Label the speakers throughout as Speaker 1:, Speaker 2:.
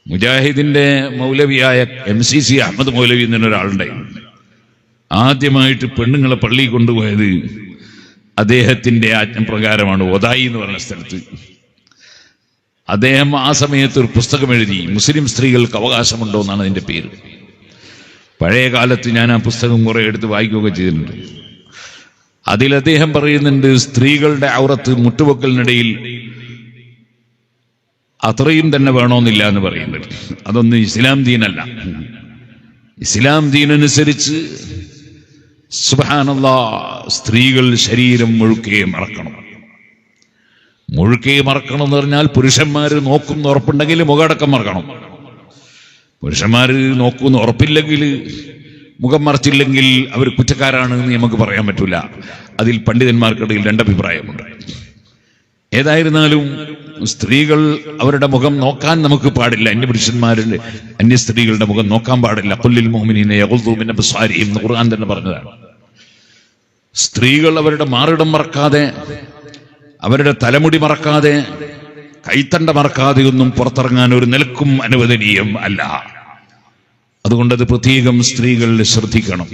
Speaker 1: മുജാഹിദിന്റെ മൗലവിയായ MCC അഹമ്മദ് മൗലവി എന്നൊരാളുണ്ടായിരുന്നു. ആദ്യമായിട്ട് പെണ്ണുങ്ങളെ പള്ളിയിൽ കൊണ്ടുപോയത് അദ്ദേഹത്തിന്റെ ആജ്ഞപ്രകാരമാണ്. ഒതായി എന്ന് പറഞ്ഞ സ്ഥലത്ത് അദ്ദേഹം ആ സമയത്ത് ഒരു പുസ്തകം എഴുതി, മുസ്ലിം സ്ത്രീകൾക്ക് അവകാശമുണ്ടോ എന്നാണ് അതിന്റെ പേര്. പഴയ കാലത്ത് ഞാൻ ആ പുസ്തകം കുറെ എടുത്ത് വായിക്കുകയൊക്കെ ചെയ്തിട്ടുണ്ട്. അതിൽ അദ്ദേഹം പറയുന്നുണ്ട്, സ്ത്രീകളുടെ ഔറത്ത് മുട്ടുപൊക്കലിനിടയിൽ അത്രയും തന്നെ വേണമെന്നില്ല എന്ന് പറയുന്നുണ്ട്. അതൊന്നും ഇസ്ലാം ദീനല്ല. ഇസ്ലാം ദീനനുസരിച്ച് സുബ്ഹാനല്ലാഹ് സ്ത്രീകൾ ശരീരം മുഴുക്കെ മറക്കണം. മുഴുക്കെ മറക്കണം എന്ന് പറഞ്ഞാൽ പുരുഷന്മാര് നോക്കുന്ന ഉറപ്പുണ്ടെങ്കിൽ മുഖടക്കം മറക്കണം. പുരുഷന്മാര് നോക്കുന്ന ഉറപ്പില്ലെങ്കിൽ, മുഖം മറച്ചില്ലെങ്കിൽ അവർ കുറ്റക്കാരാണ് എന്ന് നമുക്ക് പറയാൻ പറ്റൂല. അതിൽ പണ്ഡിതന്മാർക്കിടയിൽ രണ്ടഭിപ്രായമുണ്ട്. ഏതായിരുന്നാലും സ്ത്രീകൾ അവരുടെ മുഖം നോക്കാൻ നമുക്ക് പാടില്ല. അന്യപുരുഷന്മാരുടെ അന്യ സ്ത്രീകളുടെ മുഖം നോക്കാൻ പാടില്ല. ഖുല്ലിൽ മുഅ്മിനീന യഗ്ദൂ മിൻ അബ്സാരിഹിം എന്ന് ഖുർആൻ തന്നെ പറഞ്ഞതാണ്. സ്ത്രീകൾ അവരുടെ മാറിടം മറക്കാതെ, അവരുടെ തലമുടി മറക്കാതെ, കൈത്തണ്ട മറക്കാതെയൊന്നും പുറത്തിറങ്ങാൻ ഒരു നിലക്കും അനുവദനീയം അല്ല. അതുകൊണ്ടത് പ്രത്യേകം സ്ത്രീകൾ ശ്രദ്ധിക്കണം.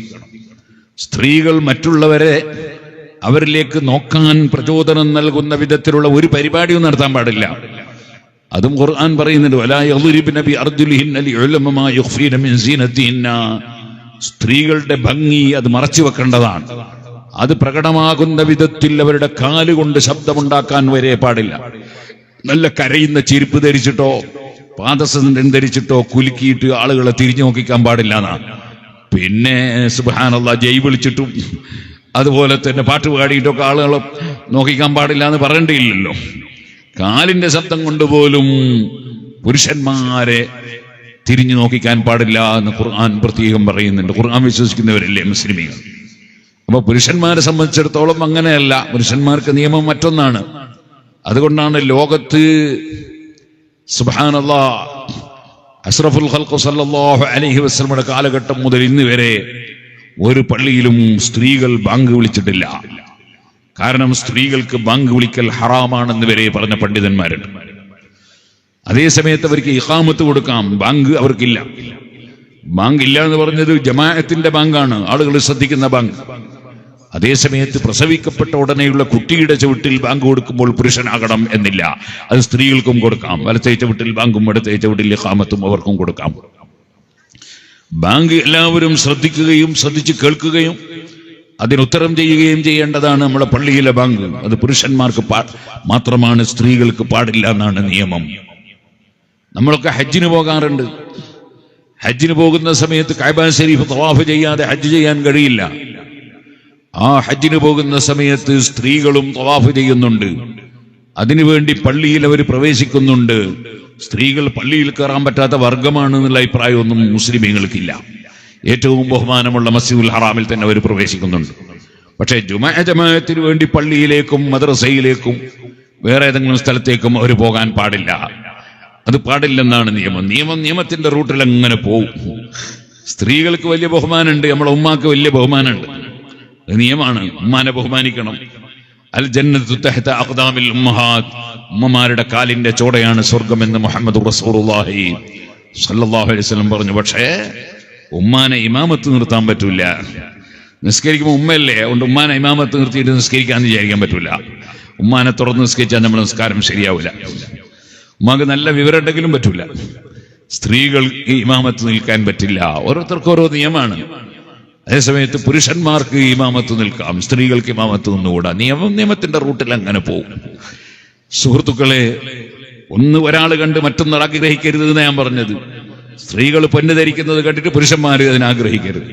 Speaker 1: സ്ത്രീകൾ മറ്റുള്ളവരെ അവരിലേക്ക് നോക്കാൻ പ്രചോദനം നൽകുന്ന വിധത്തിലുള്ള ഒരു പരിപാടിയും നടത്താൻ പാടില്ല. അതും ഖുർആൻ പറയുന്നുണ്ട്, വലാ യദ്രിബ്ന ബിഅർജുലിഹിന്ന ലിയുഅലമ മാ യുഖ്ഫീന മിൻ സീനത്തിഹിന്ന. സ്ത്രീകളുടെ ഭംഗി അത് മറച്ചു വെക്കേണ്ടതാണ്. അത് പ്രകടമാകുന്ന വിധത്തിൽ അവരുടെ കാലുകൊണ്ട് ശബ്ദമുണ്ടാക്കാൻ വരെ പാടില്ല. നല്ല കരയുന്ന ചെരുപ്പ് ധരിച്ചിട്ടോ പാദസരം ധരിച്ചിട്ടോ കുലുക്കിയിട്ട് ആളുകളെ തിരിഞ്ഞു നോക്കിക്കാൻ പാടില്ല എന്നാണ്. പിന്നെ സുബ്ഹാനല്ലാഹ് ജയ് വിളിച്ചിട്ടും അതുപോലെ തന്നെ പാട്ട് പാടിയിട്ടൊക്കെ ആളുകളെ നോക്കിക്കാൻ പാടില്ല എന്ന് പറയേണ്ടിയില്ലല്ലോ. കാലിന്റെ ശബ്ദം കൊണ്ടുപോലും പുരുഷന്മാരെ തിരിഞ്ഞു നോക്കിക്കാൻ പാടില്ല എന്ന് ഖുർആൻ പ്രത്യേകം പറയുന്നുണ്ട്. ഖുർആൻ വിശ്വസിക്കുന്നവരല്ലേ മുസ്ലിമീങ്ങൾ. അപ്പൊ പുരുഷന്മാരെ സംബന്ധിച്ചിടത്തോളം അങ്ങനെയല്ല. പുരുഷന്മാർക്ക് നിയമം മറ്റൊന്നാണ്. അതുകൊണ്ടാണ് ലോകത്ത് സുബ്ഹാനല്ലാഹ് അഷ്റഫുൽ ഖൽഖ് സല്ലല്ലാഹു അലൈഹി വസല്ലമയുടെ കാലഘട്ടം മുതൽ ഇന്ന് വരെ ഒരു പള്ളിയിലും സ്ത്രീകൾ ബാങ്ക് വിളിച്ചിട്ടില്ല. കാരണം സ്ത്രീകൾക്ക് ബാങ്ക് വിളിക്കൽ ഹറാമാണെന്ന് വരെ പറഞ്ഞ പണ്ഡിതന്മാരുണ്ട്. അതേസമയത്ത് അവർക്ക് ഇഖാമത്ത് കൊടുക്കാം, ബാങ്ക് അവർക്കില്ല. ബാങ്ക് ഇല്ല എന്ന് പറഞ്ഞത് ജമാഅത്തിന്റെ ബാങ്കാണ്, ആളുകൾ ശ്രദ്ധിക്കുന്ന ബാങ്ക്. അതേസമയത്ത് പ്രസവിക്കപ്പെട്ട ഉടനെയുള്ള കുട്ടിയുടെ ചവിട്ടിൽ ബാങ്ക് കൊടുക്കുമ്പോൾ പുരുഷനാകണം എന്നില്ല. അത് സ്ത്രീകൾക്കും കൊടുക്കാം. വലത്തെ ചവിട്ടിൽ ബാങ്കും ഇടത്തെ ചവിട്ടിൽ ഇഖാമത്തും അവർക്കും കൊടുക്കാം. ബാങ്ക് എല്ലാവരും ശ്രദ്ധിക്കുകയും ശ്രദ്ധിച്ച് കേൾക്കുകയും അതിനുത്തരം ചെയ്യുകയും ചെയ്യേണ്ടതാണ് നമ്മുടെ പള്ളിയിലെ ബാങ്ക്. അത് പുരുഷന്മാർക്ക് മാത്രമാണ്, സ്ത്രീകൾക്ക് പാടില്ല എന്നാണ് നിയമം. നമ്മളൊക്കെ ഹജ്ജിന് പോകാറുണ്ട്. ഹജ്ജിന് പോകുന്ന സമയത്ത് കഅബ ശരീഫ് തവാഫ് ചെയ്യാതെ ഹജ്ജ് ചെയ്യാൻ കഴിയില്ല. ആ ഹജ്ജിന് പോകുന്ന സമയത്ത് സ്ത്രീകളും തവാഫ് ചെയ്യുന്നുണ്ട്. അതിനുവേണ്ടി പള്ളിയിൽ അവർ പ്രവേശിക്കുന്നുണ്ട്. സ്ത്രീകൾ പള്ളിയിൽ കയറാൻ പറ്റാത്ത വർഗമാണ് എന്നുള്ള അഭിപ്രായമൊന്നും മുസ്ലിമീങ്ങൾക്കില്ല. ഏറ്റവും ബഹുമാനമുള്ള മസ്ജിദുൽ ഹറാമിൽ തന്നെ അവർ പ്രവേശിക്കുന്നുണ്ട്. പക്ഷേ ജമാഅത്തിന് വേണ്ടി പള്ളിയിലേക്കും മദ്രസയിലേക്കും വേറെ ഏതെങ്കിലും സ്ഥലത്തേക്കും അവർ പോകാൻ പാടില്ല. അത് പാടില്ലെന്നാണ് നിയമം. നിയമത്തിന്റെ റൂട്ടിൽ അങ്ങനെ പോവും. സ്ത്രീകൾക്ക് വലിയ ബഹുമാനമുണ്ട്, നമ്മളെ ഉമ്മാക്ക് വലിയ ബഹുമാനമുണ്ട്. നിയമമാണ്, ഉമ്മാനെ ബഹുമാനിക്കണം. അൽ ജന്നത്തു തഹ്ത അഖ്ദാമിൽ ഉമ്മഹാത്ത്, ഉമ്മമാരുടെ കാലിന്റെ ചോടയാണ് സ്വർഗമെന്ന് മുഹമ്മദ് റസൂലുള്ളാഹി സ്വല്ലല്ലാഹു അലൈഹി വസല്ലം പറഞ്ഞു. പക്ഷേ ഉമ്മാനെ ഇമാമത്ത് നിർത്താൻ പറ്റൂല. നിസ്കരിക്കുമ്പോൾ ഉമ്മയല്ലേ, അതുകൊണ്ട് ഉമ്മാനെ ഇമാമത്ത് നിർത്തിയിട്ട് നിസ്കരിക്കാന്ന് വിചാരിക്കാൻ പറ്റൂല. ഉമ്മാനെ തുറന്ന് നിസ്കരിച്ചാൽ നമ്മുടെ നിസ്കാരം ശരിയാവില്ല. ഉമ്മാക്ക് നല്ല വിവരം ഉണ്ടെങ്കിലും പറ്റൂല. സ്ത്രീകൾ ഇമാമത്ത് നിൽക്കാൻ പറ്റില്ല. ഓരോരുത്തർക്കും ഓരോ നിയമമാണ്. അതേസമയത്ത് പുരുഷന്മാർക്ക് ഇമാമത്ത് നിൽക്കാം, സ്ത്രീകൾക്ക് ഇമാമത്ത് നിന്നുകൂടാ. നിയമത്തിന്റെ റൂട്ടിൽ അങ്ങനെ പോകും. സുഹൃത്തുക്കളെ, ഒരാൾ കണ്ട് മറ്റൊന്നാൾ ആഗ്രഹിക്കരുത് എന്ന് ഞാൻ പറഞ്ഞത്. സ്ത്രീകൾ പൊന്ന് ധരിക്കുന്നത് കണ്ടിട്ട് പുരുഷന്മാർ അതിനാഗ്രഹിക്കരുത്.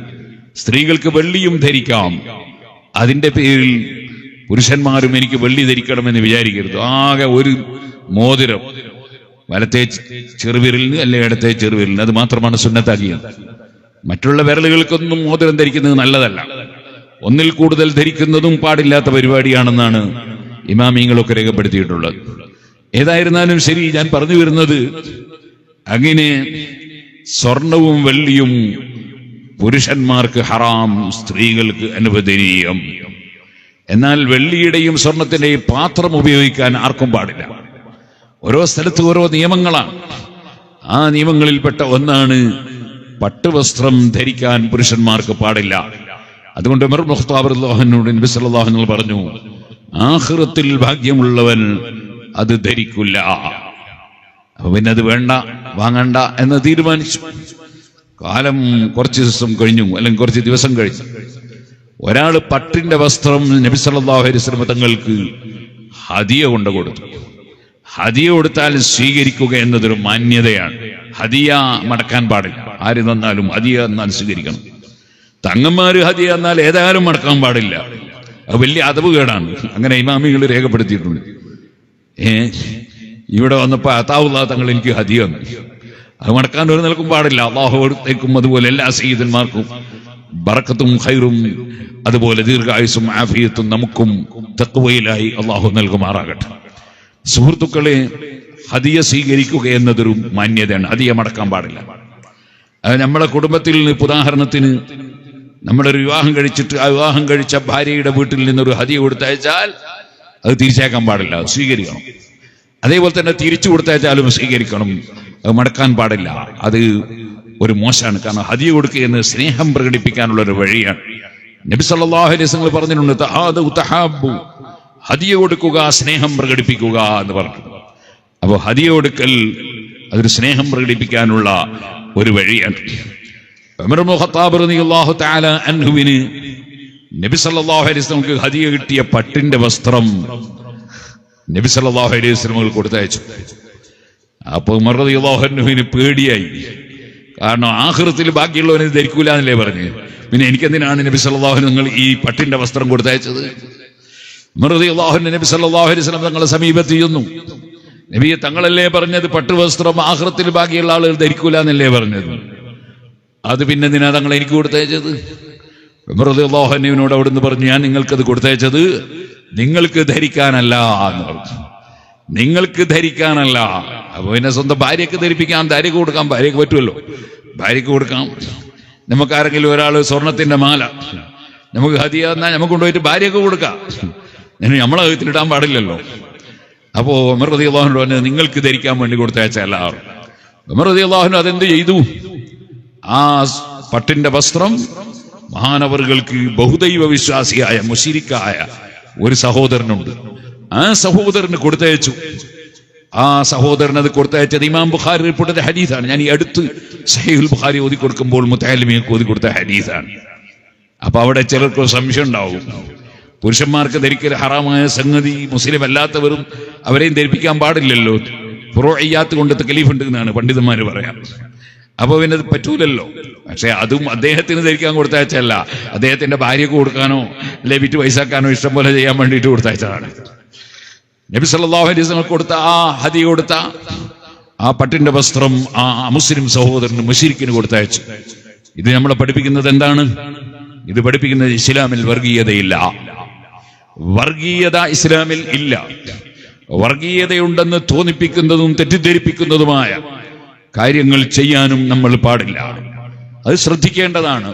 Speaker 1: സ്ത്രീകൾക്ക് വെള്ളിയും ധരിക്കാം. അതിന്റെ പേരിൽ പുരുഷന്മാരും എനിക്ക് വെള്ളി ധരിക്കണമെന്ന് വിചാരിക്കരുത്. ആകെ ഒരു മോതിരം, വലത്തെ ചെറുവിരലിന് അല്ലെ ഇടത്തെ ചെറുവിരലിന്, അത് മാത്രമാണ് സുന്നത്താക്കിയത്. മറ്റുള്ള വിരലുകൾക്കൊന്നും മോതിരം ധരിക്കുന്നത് നല്ലതല്ല. ഒന്നിൽ കൂടുതൽ ധരിക്കുന്നതും പാടില്ലാത്ത പരിപാടിയാണെന്നാണ് ഇമാമിങ്ങളൊക്കെ രേഖപ്പെടുത്തിയിട്ടുള്ളത്. ഏതായിരുന്നാലും ശരി, ഞാൻ പറഞ്ഞു വരുന്നത്, അങ്ങനെ സ്വർണവും വെള്ളിയും പുരുഷന്മാർക്ക് ഹറാം, സ്ത്രീകൾക്ക് അനുവദനീയം. എന്നാൽ വെള്ളിയുടെയും സ്വർണത്തിന്റെയും പാത്രം ഉപയോഗിക്കാൻ ആർക്കും പാടില്ല. ഓരോ സ്ഥലത്ത് ഓരോ നിയമങ്ങളാണ്. ആ നിയമങ്ങളിൽപ്പെട്ട ഒന്നാണ് പട്ടുവസ്ത്രം ധരിക്കാൻ പുരുഷന്മാർക്ക് പാടില്ല. അതുകൊണ്ട് ഉമർ ഇബ്നു ഖത്താബ് റളിയല്ലാഹു അൻഹുവിനോട് നബി സല്ലല്ലാഹു അലൈഹി വസല്ലം പറഞ്ഞു, ആഖിറത്തിൽ ഭാഗ്യമുള്ളവൻ അത് ധരിക്കില്ല. അപ്പൊ പിന്നെ അത് വേണ്ട, വാങ്ങണ്ട എന്ന് തീരുമാനിച്ചു. കാലം കുറച്ച് ദിവസം കഴിഞ്ഞു, അല്ലെങ്കിൽ കുറച്ച് ദിവസം കഴിഞ്ഞു. ഒരാൾ പട്ടിന്റെ വസ്ത്രം നബി സല്ലല്ലാഹു അലൈഹി വസല്ലം തങ്ങൾക്ക് ഹദിയ കൊണ്ട് കൊടുത്തു. ഹദിയ കൊടുത്താൽ സ്വീകരിക്കുക എന്നതൊരു മാന്യതയാണ്. ഹദിയ മടക്കാൻ പാടില്ല. ആര് തന്നാലും ഹദിയ എന്നാൽ സ്വീകരിക്കണം. തങ്ങന്മാര് ഹദിയ എന്നാൽ ഏതായാലും മടക്കാൻ പാടില്ല. അത് വലിയ അദബ് കേടാണ്. അങ്ങനെ ഇമാമികൾ രേഖപ്പെടുത്തിയിട്ടുണ്ട്. ഇവിടെ വന്നപ്പോ അതാവുള്ള തങ്ങൾ എനിക്ക് ഹദിയ തന്നു, അത് മടക്കാൻ ഒരു നിലക്കും പാടില്ല. അള്ളാഹുത്തേക്കും അതുപോലെ എല്ലാ സയ്യിദന്മാർക്കും ബറക്കത്തും ഖൈറും അതുപോലെ ദീർഘായുസും ആഫിയത്തും നമുക്കും തഖ്വയിലായി അള്ളാഹു നൽകുമാറാകട്ടെ. സുഹൃത്തുക്കളെ, ഹദിയ സ്വീകരിക്കുക എന്നതൊരു മാന്യതയാണ്. ഹദിയ മടക്കാൻ പാടില്ല. അത് നമ്മളെ കുടുംബത്തിൽ നിന്ന്, ഉദാഹരണത്തിന് നമ്മുടെ ഒരു വിവാഹം കഴിച്ചിട്ട് ആ വിവാഹം കഴിച്ച ഭാര്യയുടെ വീട്ടിൽ നിന്നൊരു ഹദിയ കൊടുത്തയച്ചാൽ അത് തിരിച്ചേക്കാൻ പാടില്ല, അത് സ്വീകരിക്കണം. അതേപോലെ തന്നെ തിരിച്ചു കൊടുത്തയച്ചാലും സ്വീകരിക്കണം, അത് മടക്കാൻ പാടില്ല. അത് ഒരു മോശമാണ്. കാരണം ഹദിയ കൊടുക്കുക എന്ന് സ്നേഹം പ്രകടിപ്പിക്കാനുള്ള ഒരു വഴിയാണ്. നബി സല്ലല്ലാഹു അലൈഹി വസല്ലം പറഞ്ഞിട്ടുണ്ട്, തഹാദു തഹാബ്ബു, ഹദിയ കൊടുക്കുക സ്നേഹം പ്രകടിപ്പിക്കുക എന്ന് പറഞ്ഞു. അപ്പോൾ ഹദിയ കൊടുക്കൽ അതൊരു സ്നേഹം പ്രകടിപ്പിക്കാനുള്ള ഒരു വഴിയാണ്. ഉമർ ഇബ്നു ഖത്താബ് റളിയല്ലാഹു തആല അൻഹുവിന് നബി സല്ലല്ലാഹു അലൈഹി വസല്ലം ഹദിയ കിട്ടിയ പട്ടിന്റെ വസ്ത്രം നബി സല്ലല്ലാഹു അലൈഹി വസല്ലം കൊടുത്തയച്ചു. അപ്പൊ ഉമർ റളിയല്ലാഹു അൻഹുവിന് പേടിയായി. കാരണം ആഖിറത്തിൽ ബാക്കിയുള്ളവനെ ധരിക്കൂല എന്നല്ലേ പറഞ്ഞ്, പിന്നെ എനിക്കെന്തിനാണ് നബി സല്ലല്ലാഹു അലൈഹി വസല്ലം ഈ പട്ടിന്റെ വസ്ത്രം കൊടുത്തയച്ചത്? ഉമർ റളിയല്ലാഹു അൻഹു നബി സല്ലല്ലാഹു അലൈഹി വസല്ലം തങ്ങളെ സമീപത്ത് ചെന്നു. നബിയെ, തങ്ങളല്ലേ പറഞ്ഞത് പട്ടുവസ്ത്രം ആഖിറത്തിൽ ബാക്കിയുള്ള ആളുകൾ ധരിക്കൂല എന്നല്ലേ പറഞ്ഞത്? അത് പിന്നെ എന്തിനാ തങ്ങൾ എനിക്ക് കൊടുത്തയച്ചത്? ഉമർ റളിയല്ലാഹു അൻഹുവിനോട് അവിടുന്ന് പറഞ്ഞു, ഞാൻ നിങ്ങൾക്കത് കൊടുത്തയച്ചത് നിങ്ങൾക്ക് ധരിക്കാനല്ല എന്ന് പറഞ്ഞു. നിങ്ങൾക്ക് ധരിക്കാനല്ല. അപ്പൊ പിന്നെ സ്വന്തം ഭാര്യക്ക് ധരിപ്പിക്കാം, ഭാര്യക്ക് കൊടുക്കാം. ഭാര്യക്ക് പറ്റുമല്ലോ, ഭാര്യക്ക് കൊടുക്കാം. നമുക്കാരെങ്കിലും ഒരാൾ സ്വർണത്തിന്റെ മാല നമുക്ക് ഹദിയ എന്നാൽ നമുക്ക് കൊണ്ടുപോയിട്ട് ഭാര്യക്ക് കൊടുക്കാം. നമ്മളെ കഴുത്തിലിടാൻ പാടില്ലല്ലോ. അപ്പോ ഉമർ റളിയല്ലാഹു അൻഹു പറഞ്ഞു, നിങ്ങൾക്ക് ധരിക്കാൻ വേണ്ടി കൊടുത്തയച്ചല്ല. ഉമർ റളിയല്ലാഹു അൻഹു അതെന്ത് ചെയ്തു? ആ പട്ടിന്റെ വസ്ത്രം മഹാനവറുകൾക്ക് ബഹുദൈവ വിശ്വാസിയായ മുശ്രിക്കായ ഒരു സഹോദരനുണ്ട്. ആ സഹോദരന് കൊടുത്തയച്ചു. ആ സഹോദരൻ അത് കൊടുത്തയച്ചത് ഇമാം ബുഖാരി റിപ്പോർട്ട് ചെയ്ത ഹദീസാണ്. ഞാൻ ഈ അടുത്ത് സഹീഹുൽ ബുഖാരി ഓതി കൊടുക്കുമ്പോൾ മുത്തഅല്ലിമീങ്ങൾക്ക് ഓതി കൊടുത്ത ഹദീസാണ്. അപ്പൊ അവിടെ ചിലർക്ക് സംശയം ഉണ്ടാവും, പുരുഷന്മാർക്ക് ധരിക്കൽ ഹറാമായ സംഗതി മുസ്ലിം അല്ലാത്തവരും അവരെയും ധരിപ്പിക്കാൻ പാടില്ലല്ലോ, ഫുറൂഇയ്യാത്ത് കൊണ്ട് തക്ലീഫ് ഉണ്ട് എന്നാണ് പണ്ഡിതന്മാർ പറയാം. അപ്പൊ പിന്നെ അത് പറ്റൂലല്ലോ. പക്ഷെ അതും അദ്ദേഹത്തിന് ധരിക്കാൻ കൊടുത്തയച്ചല്ല, അദ്ദേഹത്തിന്റെ ഭാര്യക്ക് കൊടുക്കാനോ അല്ലെ വിറ്റ് പൈസാക്കാനോ ഇഷ്ടം പോലെ ചെയ്യാൻ വേണ്ടിയിട്ട് കൊടുത്തയച്ചതാണ്. നബി സല്ലല്ലാഹു അലൈഹി വസല്ലം കൊടുത്ത ആ ഹദിയ കൊടുത്ത ആ പട്ടിന്റെ വസ്ത്രം ആ മുസ്ലിം സഹോദരന് മുശ്രിക്കിന് കൊടുത്തയച്ചു. ഇത് നമ്മളെ പഠിപ്പിക്കുന്നത് എന്താണ്? ഇത് പഠിപ്പിക്കുന്നത് ഇസ്ലാമിൽ വർഗീയതയില്ല. വർഗീയത ഇസ്ലാമിൽ ഇല്ല. വർഗീയതയുണ്ടെന്ന് തോന്നിപ്പിക്കുന്നതും തെറ്റിദ്ധരിപ്പിക്കുന്നതുമായ കാര്യങ്ങൾ ചെയ്യാനും നമ്മൾ പാടില്ല. അത് ശ്രദ്ധിക്കേണ്ടതാണ്.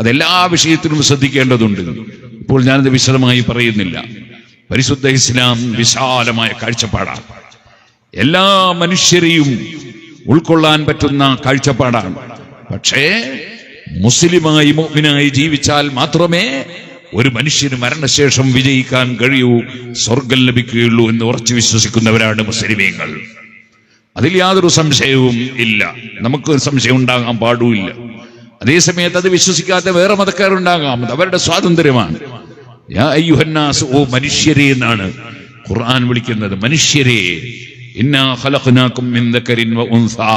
Speaker 1: അതെല്ലാ വിഷയത്തിലും ശ്രദ്ധിക്കേണ്ടതുണ്ട്. ഇപ്പോൾ ഞാനത് വിശദമായി പറയുന്നില്ല. പരിശുദ്ധ ഇസ്ലാം വിശാലമായ കാഴ്ചപ്പാടാണ്. എല്ലാ മനുഷ്യരെയും ഉൾക്കൊള്ളാൻ പറ്റുന്ന കാഴ്ചപ്പാടാണ്. പക്ഷേ മുസ്ലിമായി മുഅ്മിനായി ജീവിച്ചാൽ മാത്രമേ ഒരു മനുഷ്യന് മരണശേഷം വിജയിക്കാൻ കഴിയൂ, സ്വർഗം ലഭിക്കുകയുള്ളൂ എന്ന് ഉറച്ചു വിശ്വസിക്കുന്നവരാണ് മുസ്ലിമീങ്ങൾ. അതിൽ യാതൊരു സംശയവും ഇല്ല. നമുക്ക് സംശയം ഉണ്ടാകാൻ പാടില്ല. അതേസമയത്ത് അത് വിശ്വസിക്കാത്ത വേറെ മതക്കാരുണ്ടാകാം, അത് അവരുടെ സ്വാതന്ത്ര്യമാണ്. യാ അയ്യുഹന്നാസ്, ഓ മനുഷ്യരെ എന്നാണ് ഖുർആൻ വിളിക്കുന്നത്. മനുഷ്യരെ, ഇന്നാ ഖലഖനാകും മിൻ ദക്കരിൻ വ ഉൻസാ,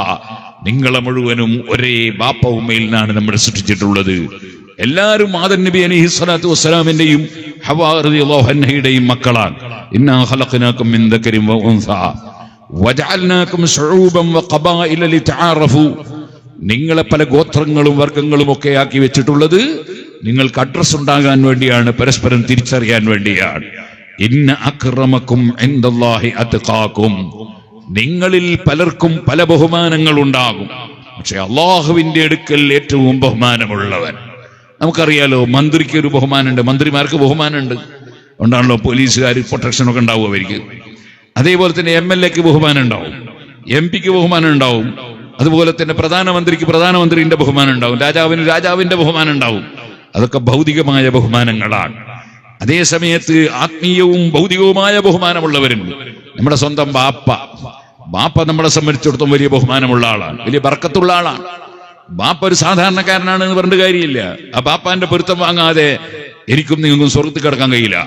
Speaker 1: നിങ്ങളെ മുഴുവനും ഒരേ ബാപ്പ ഉമ്മയിൽ നിന്നാണ് നമ്മൾ സൃഷ്ടിച്ചിട്ടുള്ളത്. എല്ലാവരും ആദം നബി അലൈഹി സ്വലാത്തു വസ്സലാമിന്റെയും ഹവ്വാ റളിയല്ലാഹു അൻഹയുടെയും മക്കളാണ്. ഇന്നാ ഖലഖനാകും മിൻ ദക്കരിൻ വ ഉൻസാ വജഅൽനാകും ശുഊബൻ വഖബായില ലിതആറഫു, നിങ്ങളെ പല ഗോത്രങ്ങളും വർഗങ്ങളും ഒക്കെ ആക്കി വെച്ചിട്ടുള്ളത് നിങ്ങൾക്ക് അഡ്രസ് ഉണ്ടാകാൻ വേണ്ടിയാണ്, പരസ്പരം തിരിച്ചറിയാൻ വേണ്ടിയാണ്. ഇന്ന അക്രമക്കും ഇൻദല്ലാഹി അത്ഖാകും, നിങ്ങളിൽ പലർക്കും പല ബഹുമാനങ്ങൾ ഉണ്ടാകും, പക്ഷെ അള്ളാഹുവിന്റെ അടുക്കൽ ഏറ്റവും ബഹുമാനമുള്ളവൻ. നമുക്കറിയാലോ, മന്ത്രിക്ക് ഒരു ബഹുമാനമുണ്ട്, മന്ത്രിമാർക്ക് ബഹുമാനമുണ്ട്, ഉണ്ടാണല്ലോ പോലീസുകാർ പ്രൊട്ടക്ഷനൊക്കെ ഉണ്ടാവും അവർക്ക്. അതേപോലെ തന്നെ MLA ക്ക് ബഹുമാനം ഉണ്ടാവും, MP ക്ക് ബഹുമാനം ഉണ്ടാവും, അതുപോലെ തന്നെ പ്രധാനമന്ത്രിക്ക് പ്രധാനമന്ത്രിന്റെ ബഹുമാനം ഉണ്ടാവും, രാജാവിന് രാജാവിന്റെ ബഹുമാനം ഉണ്ടാവും. അതൊക്കെ ഭൗതികമായ ബഹുമാനങ്ങളാണ്. അതേ സമയത്ത് ആത്മീയവും ഭൗതികവുമായ ബഹുമാനമുള്ളവരുണ്ട്. നമ്മുടെ സ്വന്തം ബാപ്പ നമ്മളെ സംബന്ധിച്ചിടത്തോളം വലിയ ബഹുമാനമുള്ള ആളാണ്, വലിയ ബർക്കത്തുള്ള ആളാണ്. ബാപ്പ ഒരു സാധാരണക്കാരനാണ് എന്ന് പറഞ്ഞിട്ട് കാര്യമില്ല. ആ ബാപ്പാന്റെ പൊരുത്തം വാങ്ങാതെ എനിക്കും നിങ്ങൾക്കും സ്വർഗത്തിൽ കിടക്കാൻ കഴിയില്ല.